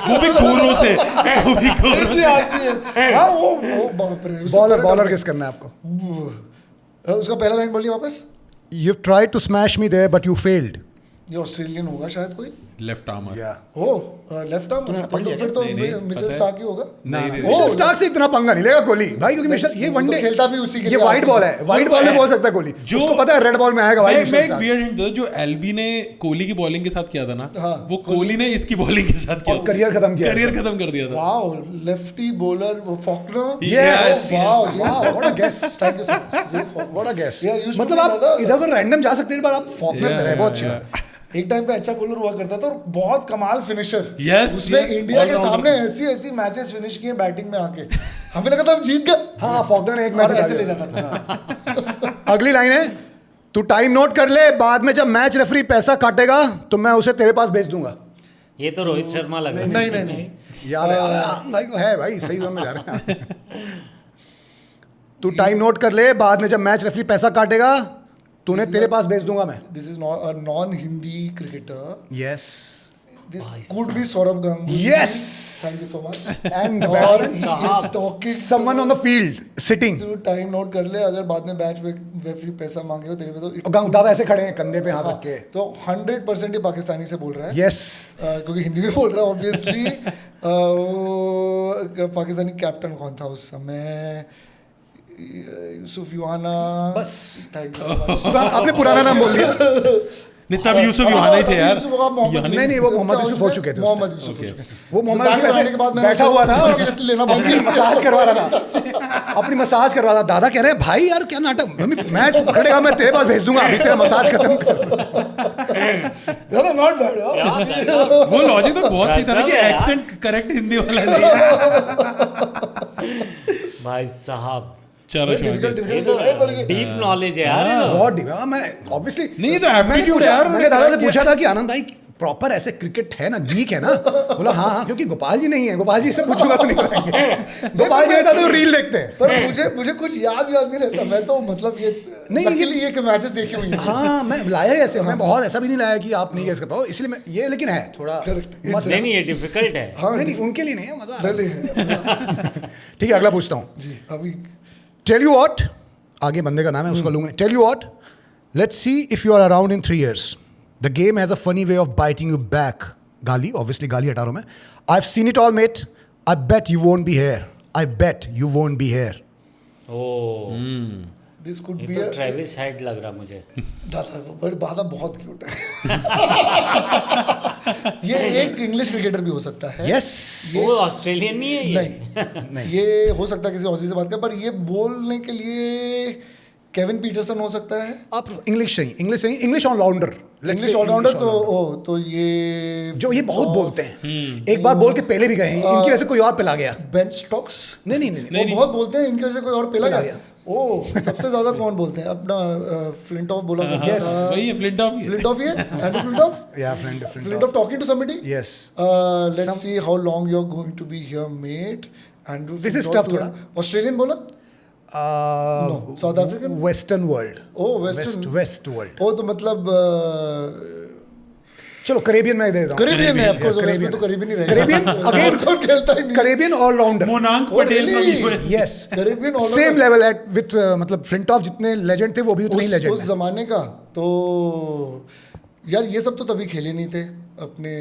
वो भी कोरों से, वो भी कोरों
इतनी
से।
आती है हाँ वो बाप रे उससे
बॉलर
परे
बॉलर
डर-
किस करना है आपको।
उसका पहला लाइन बोलिए वापस
you try to smash me there but you failed.
ये ऑस्ट्रेलियन होगा शायद कोई
left armer.
Oh left arm फिर तो
नहीं, नहीं,
मिचेल
पता है।
स्टार्क ही होगा
नहीं, नहीं,
मिशेल स्टार्क से इतना पंगा नहीं लेगा कोहली भाई, क्योंकि मिशेल ये
वो तो
वनडे
खेलता भी उसी के
ये
लिए
वाइट
आसिफ
बॉल है, वाइट बॉल में बोल सकता है कोहली,
जो-
उसको पता है रेड बॉल में आएगा भाई।
मैं
मिशेल
एक
स्टार्क।
वियर्ड हिंट दूं, जो एलबी ने कोहली की बॉलिंग के साथ किया था ना,
हाँ,
वो कोहली ने इसकी बॉलिंग के साथ किया,
और करियर खत्म किया
करियर खत्म कर दिया था।
Wow lefty bowler Faulkner
Yes.
Wow
What a guess.
Thank you so much
What a guess.
Yeah, used to
मतलब
be
आप
another-
इधर उधर रैंडम जा सकते हैं, पर आप फॉक्समैन
Yeah,
रहे, बहुत
yeah,
अच्छी
yeah.
बात है।
एक टाइम पे अच्छा बॉलर हुआ करता था और बहुत कमाल फिनिशर
Yes,
उसने
yes,
इंडिया के
all-rounder.
सामने ऐसी ऐसी मैचेस फिनिश किए बैटिंग में आके हमें लगा था हम जीत गए
हाँ, फॉक्समैन ने एक
और
मैच
ऐसे ले जाता था
अगली लाइन है, तू टाइम नोट कर ले, बाद में जब मैच रेफरी पैसा काटेगा तो मैं उसे तेरे पास भेज दूंगा।
ये तो रोहित शर्मा लग रहा है।
नहीं नहीं नहीं
याद है भाई को, है भाई, सही जोन में जा रहे हैं। तू टाइम नोट कर ले, बाद में जब मैच रेफरी पैसा काटेगा तूने तेरे पास भेज दूंगा मैं।
This is not a non Hindi cricketer
yes
this could be Saurabh Ganguly
Yes.
Thank you so much
and
और
साहब।
Is talking
someone on the field sitting.
तू टाइम नोट कर ले अगर बाद में मैच में रेफरी पैसा मांगे तेरे पे तो it-
दादा ऐसे खड़े हैं कंधे पे हाथ रख के।
तो 100% ये पाकिस्तानी से बोल रहा है
यस
क्योंकि हिंदी में बोल रहा है ऑब्वियसली पाकिस्तानी कैप्टन कौन था उस समय यूसुफ युहाना
बस।
थैंक यू सो मच
आपने पुराना नाम बोल दिया।
नहीं, तब यूसुफ यूहाना ही थे यार।
नहीं, नहीं, वो मोहम्मद यूसुफ हो चुके थे उसमें।
मोहम्मद यूसुफ हो चुके थे
वो मोहम्मद
दादा
यूसुफ
आने के बाद
ऐसे
मैंने
बैठा हुआ था और
सीरियसली लेना बंद
अपनी
किया
मसाज करवा रहा था, अपनी मसाज करवा रहा था। दादा कह रहे हैं भाई यार क्या नाटक, मैच पकड़ेगा मैं तेरे पास भेज दूंगा, अभी तेरा मसाज खत्म कर।
दादा नॉट बैड
वो लॉजिक तो बहुत सही था ना कि
गजब है यार।
एक्सेंट करेक्ट हिंदी वाला नहीं।
भाई साहब,
चलो शुरू
डिफिकल्ट
ये
डिफिकल्ट
तो
है पर ये
डीप नॉलेज है यार ये तो।
बहुत डीप है। मैं ऑब्वियसली
नहीं, तो aptitude है यार,
मैंने दादा से
उन्होंने
पूछा था कि आनंद भाई प्रॉपर ऐसे क्रिकेट है ना, गीक है ना? बोला हाँ हाँ, क्योंकि गोपाल जी नहीं है, गोपाल जी से पूछूंगा तो नहीं बताएंगे। गोपाल जी रहता तो रील देखते हैं।
पर मुझे कुछ याद नहीं रहता मैं तो मतलब ये
नहीं,
लकीली ये मैचेस देखे हुए हैं
हाँ, मैं लाया ही ऐसे, मैं बहुत ऐसा भी नहीं लाया कि आप नहीं गेस कर पाओ, इसलिए मैं ये, लेकिन है थोड़ा
Correct.
मस्त।
नहीं नहीं, ये डिफिकल्ट है।
हाँ
नहीं नहीं, उनके लिए नहीं है, मजा आ रहा है।
रले है
ठीक है, अगला पूछता हूँ।
जी अभी
टेल यू व्हाट, आगे बंदे का नाम है, उसको लूंगा। Tell you what, let's see if you are around in 3 years, the game has a funny way of biting you back. गाली, ऑब्वियसली गाली हटा रहा हूं मैं। I have seen it all mate, I bet you won't be here, I bet you won't be here.
Oh
this could
ये
बी
तो ट्रेविस हेड लग रहा मुझे।
दादा बट बादा बहुत क्यूट है। ये एक इंग्लिश क्रिकेटर भी हो सकता है।
यस
वो ऑस्ट्रेलियन नहीं है ये?
नहीं ये हो सकता है किसी ऑसी से बात कर, पर ये बोलने के लिए केविन पीटरसन हो सकता है।
आप इंग्लिश सही इंग्लिश ऑलराउंडर,
इंग्लिश ऑलराउंडर तो ये
जो ये बहुत बोलते हैं, एक बार बोल के पहले भी गए हैं, इनकी वजह से कोई और पिला गया।
बेन स्टोक्स
नहीं
वो बहुत बोलते हैं, इनकी वजह से कोई और पिला गया। ओ सबसे ज्यादा कौन बोलते हैं? अपना फ्लिंटॉफ बोला करता
Yes.
था।
वही है फ्लिंटॉफ ही है।
फ्लिंटॉफ ही है, एंड्रू फ्लिंटॉफ।
या
Flintoff talking to somebody?
Yes.
Let's see how long you're going to be here, mate. Andrew
This is
Flintoff
tough
to-
थोड़ा।
Australian बोला? No. South African?
Western world.
Oh, Western.
West world.
ओ तो मतलब
चलो करेबियन में दे देता हूँ।
करेबियन है, of course,
Caribbean.
West में तो करेबियन ही रहेगा।
Caribbean, again,
और कौन खेलता ही नहीं।
Caribbean all rounder.
Monank
Oh,
Patel
really?
from US।
Yes
Caribbean all
same
over।
Level at with मतलब फ्लिंटॉफ जितने लेजेंड थे वो भी उतने ही
उस
लेजेंड हैं।
जमाने का तो यार ये सब तो तभी खेले नहीं थे अपने।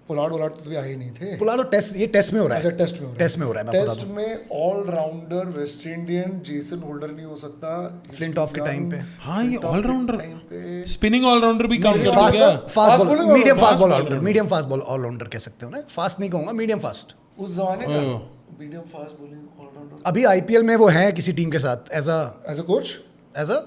पोलार्ड तो तभी आए नहीं थे।
पुलालो टेस्ट, ये टेस्ट में हो रहा है।
अच्छा टेस्ट में हो रहा है।
टेस्ट में हो रहा है, मैं बता
टेस्ट में all rounder West Indian Jason Holder नहीं हो सकता
फ्लिंटॉफ के टाइम पे।
हाँ ये ऑलराउंडर,
टाइम पे
स्पिनिंग ऑलराउंडर भी काम कर
फास्ट
गया।
Fast
bowling
ball, medium
all-rounder,
fast ball all rounder, medium fast ball all rounder कह सकते हो ना। फास्ट नहीं कहूंगा, मीडियम फास्ट।
उस जमाने का
Oh.
Medium fast bowling all rounder
अभी आईपीएल में वो है किसी टीम के साथ as
as a coach.
A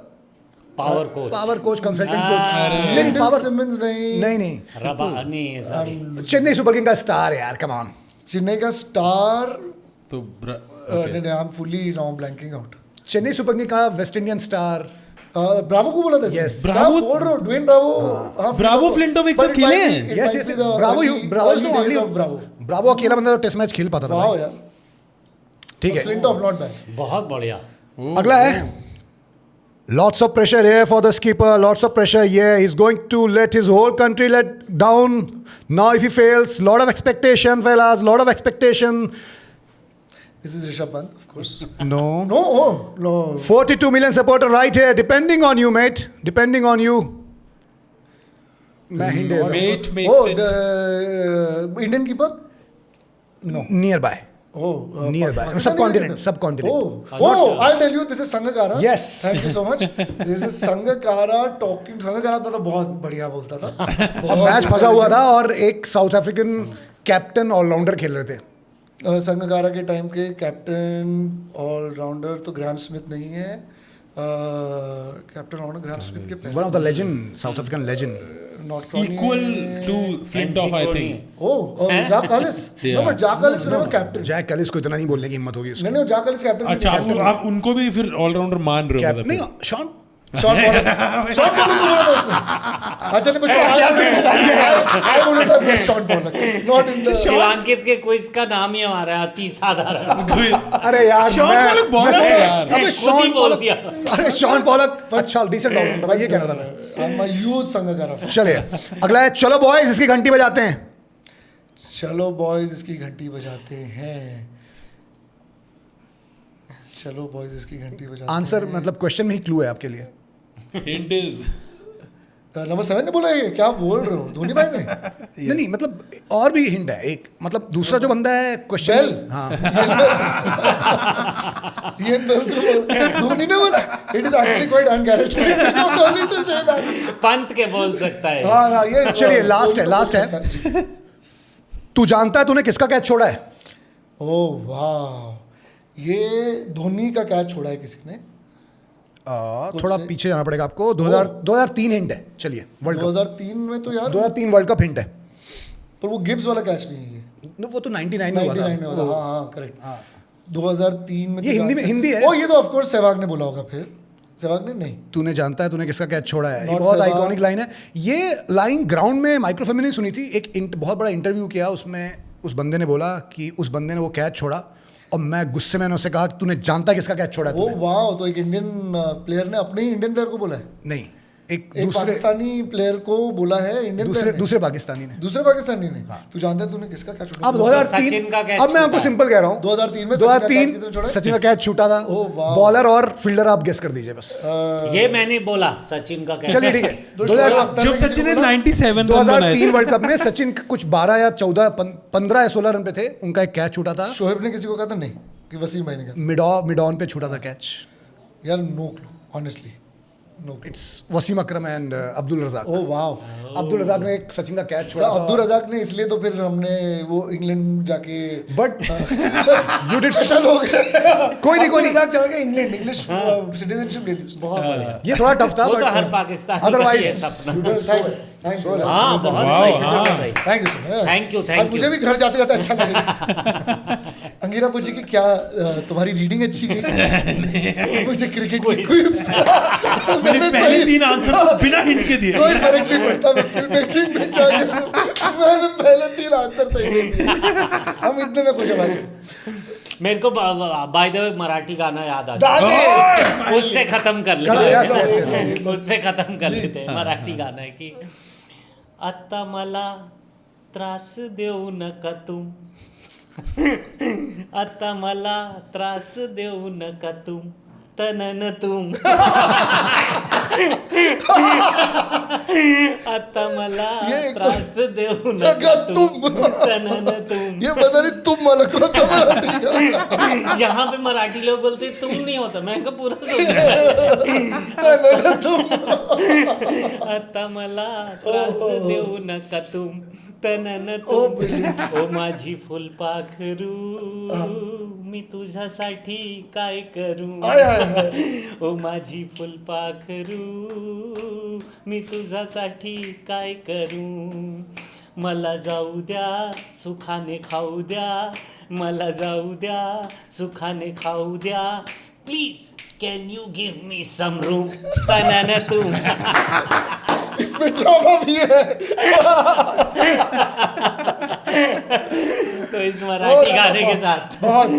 power coach.
Power coach, consultant coach. नहीं
लिंडन
पावर
सिमंस नहीं।
नहीं
रबानी सॉरी।
चेन्नई सुपर किंग का स्टार है यार, कम ऑन।
चेन्नई का स्टार।
तो
नहीं I am fully now blanking out.
Chennai super king का वेस्ट इंडियन स्टार।
ब्रावो को बोला था इसने?
Yes.
क्या
ब्रावो-
बोल रहे हो? Dwayne Bravo.
ब्रावो फ्लिंटॉफ एक साथ खेले हैं?
Yes yes Bravo is the only
Bravo.
Bravo अकेला बंदा टेस्ट मैच खेल पाता था
वाओ
भाई।
यार।
ठीक है,
फ्लिंटॉफ नॉट बैड।
बहुत बढ़िया।
अगला है lots of pressure here for the skipper, lots of pressure here, he's going to let his whole country let down now if he fails. Lot of expectation fellas, lot of expectation.
This is Rishabh Pant, of course.
No,
No, oh, no.
42 million supporter right here, depending on you mate, depending on you. मैं हिंट दे रहा
Mate
Oh,
makes it.
the Indian keeper?
हूँ nearby.
Oh,
Nearby.
Pakistani
Subcontinent,
cricketer.
subcontinent.
Oh, I'll tell you, this is Sangakkara.
Yes.
Thank you so much. This is Sangakkara talking. Sangakkara तो बहुत बढ़िया बोलता था। बहुत
मैच फंसा हुआ था और एक साउथ अफ्रीकन कैप्टन ऑलराउंडर खेल रहे थे।
संगकारा के टाइम के कैप्टन ऑलराउंडर तो ग्राहम स्मिथ नहीं है। कैप्टन ऑलराउंडर ग्राहम स्मिथ के
one of the legend, South African legend.
Not
Equal to Flintoff, I think.
Oh Jacques Kallis. No but Jacques Kallis ने कैप्टन।
जैक कलिस को इतना नहीं बोलने की हिम्मत होगी उसकी।
नहीं जैक कॉलिस कैप्टन।
अच्छा आप उनको भी फिर ऑलराउंडर मान रहे हो
कैप
मतलब
नहीं
फिर?
Shaun
Shaun Pollock. Shaun Pollock को बोला था उसने। अच्छा नहीं but I wouldn't have guessed Shaun Pollock not in the.
Shivankit के क्विज का नाम ही हमारा अति साधारण।
अरे यार
शॉन पॉलक बहुत है यार।
अबे
खुद ही
शॉन
बोल
पॉलक,
दिया।
अरे शॉन पॉलक अच्छा डिसेंट ऑलराउंडर था, ये कह रहा था मैं।
I am a huge Sangakkara fan.
चलिए अगला है, चलो बॉयज इसकी घंटी बजाते हैं।
चलो बॉयज इसकी घंटी बजाते हैं। चलो बॉयज इसकी घंटी बजाते हैं।
आंसर मतलब क्वेश्चन में ही क्लू है आपके लिए।
Hint is
नंबर 7 ने बोला ये क्या बोल रहे हो धोनी भाई ने?
नहीं मतलब और भी हिंट है एक, मतलब दूसरा जो बंदा है क्वेश्चन।
बेल।
हाँ
इयन बेल को धोनी ने बोला। It is actually quite uncharacteristic of Dhoni to say that.
Pant के बोल सकता है।
हाँ ये
चलिए, लास्ट है। तू जानता है तूने किसका कैच छोड़ा है?
ओह वाह, ये धोनी का कैच छोड़ा है किसी ने।
थोड़ा पीछे जाना पड़ेगा आपको। 2003 हिंट है। चलिए वर्ल्ड कप
2003 में तो यार
2003 वर्ल्ड कप हिंट है।
पर वो गिब्स वाला कैच नहीं है ये।
वो तो 99 में हुआ
99 में
था।
हुआ था। हाँ करेक्ट। 2003 में
ये हिंदी में हिंदी है।
ओ ये तो ऑफ कोर्स सहवाग ने बोला होगा। फिर सहवाग ने नहीं।
तूने जानता है तूने किसका कैच छोड़ा है, ये
Not
बहुत
सहवाग।
आइकॉनिक लाइन है। ये लाइन ग्राउंड में माइक्रोफोन में नहीं सुनी थी, एक बहुत बड़ा इंटरव्यू किया, उसमें उस बंदे ने बोला कि उस बंदे ने वो कैच छोड़ा और मैं गुस्से में उससे कहा कि तूने जानता है किसका कैच छोड़ा है
ओ
तूने?
वाह, तो एक इंडियन प्लेयर ने अपने ही इंडियन प्लेयर को बोला है।
नहीं, एक
एक
दूसरे
पाकिस्तानी प्लेयर को बोला है इंडियन
दूसरे
प्लेयर ने।
दूसरे पाकिस्तानी ने।
दूसरे पाकिस्तानी ने। तू जानता है तूने किसका कैच छोड़ा?
अब
सचिन का
2003,
कैच
अब मैं आपको
छूटा है।
सिंपल कह रहा हूँ
2003 में
2003 सचिन का कैच छूटा था।
ओह, वाह।
बॉलर और फील्डर आप गेस कर दीजिए बस।
ये मैंने बोला सचिन का कैच।
चलिए ठीक है।
तो शोएब अख्तर ने
जब
किसी को
सचिन ने
बोला?
97 रन बनाए
2003
थे।
वर्ल्ड कप में सचिन कुछ 12 या 14 15 या 16 रन पे थे, उनका एक कैच छूटा था।
शोएब ने किसी को कहा था नहीं कि वसीम भाई ने कहा
मिड ऑन पे छूटा था कैच।
यार no clue honestly, no clue.
It's Wasim Akram and Abdul Razzaq.
Oh वाह,
अब्दुल रजाक ने एक सचिन का कैच छोड़ा था।
अब्दुल रजाक ने, इसलिए तो फिर हमने वो इंग्लैंड जाके
बट यू डिड
सेटल हो गए।
कोई नहीं,
अब्दुल रजाक चला गया इंग्लैंड, इंग्लिश सिटीजनशिप ले ली उसने।
बहुत बढ़िया।
ये थोड़ा टफ था
वो तो
but
हर पाकिस्तानी का
otherwise
ही है सपना।
थैंक यू,
हाँ बहुत सही, बहुत सही।
Thank you sir,
Thank you, thank
और मुझे
you.
भी घर जाते जाते अच्छा लगेगा। अंगीरा पूछी कि क्या तुम्हारी रीडिंग अच्छी गई? मुझे क्रिकेट की क्विज मैंने
पहले
सही,
3 आंसर तो बिना हिंट के दिए।
कोई फर्क नहीं पड़ता, मैं फिल्म मेकिंग में क्या करूं, मैंने पहले 3 आंसर सही दे दिए। हम इतने में खुश हैं भाई।
मेरे को बाय द वे मराठी गाना याद आ
दादी!
गया, उससे खत्म कर
yes, yes,
लेते
yes.
उससे खत्म कर लेते हैं। मराठी गाना है कि आता मला त्रास देऊ नका तुम, आता मला त्रास देऊ नका तुम, तनन तुम, आता मला
ये एक तो-
त्रास देऊ
नका
नका तुम,
तुम.
तनन तुम।
ये पता नहीं तुम मला कौन सा मराठी गाना?
यहाँ पे मराठी लोग बोलते हैं, तुम नहीं होता, मैं कहा पूरा सुन आता मला त्रास देऊ नका तुम, तनन तुम, ओ माझी फुलपाखरू, मी तुझ्यासाठी काय करू,
आय, आय, आय.
ओ माझी फुलपाखरू, मी तुझ्यासाठी काय करू, मला जाऊ द्या सुखाने खाऊ द्या, मला जाऊ द्या सुखाने खाऊ द्या, please can you give me some room, तनन तुम।
इसमें ड्रामा भी है।
तो इस मराठी गाने के साथ
बहुत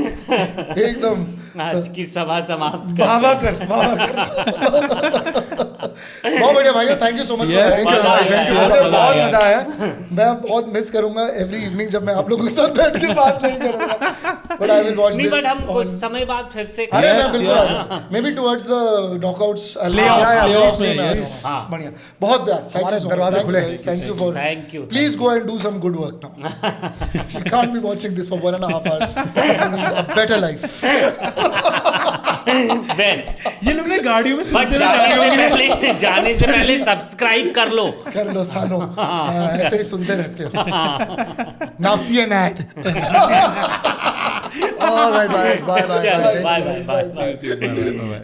एकदम
आज की सभा समाप्त
वाह कर, वाह कर। बहुत बढ़िया भाइयों, thank you so much.
Yes,
मजा आया,
मुझे
मजा
बहुत
आया।
मजा आया। मैं बहुत मिस करूंगा एवरी इवनिंग जब मैं आप लोगों के साथ बैठ के बात नहीं करूंगा, बट आई विल वॉच
नहीं,
दिस।
बट हम कुछ समय बाद फिर से
अरे मैं
Yes,
बिल्कुल
yes.
May be towards the knockouts
Playoffs में, yes.
हाँ।
बढ़िया, बहुत प्यार।
हमारे दरवाजे खुले।
Thank you for,
Thank you.
Please go and do some good work now. You can't be watching this for 1.5 hours. A better life.
Best.
ये लोग ने गाड़ियों में
बट
सुनते
जाने से पहले सब्सक्राइब कर लो।
कर लो सालो, ऐसे ही सुनते रहते हो। Now see an ad.
All right, bye, bye, bye,
चलो,
bye.
bye, bye, bye.
हुए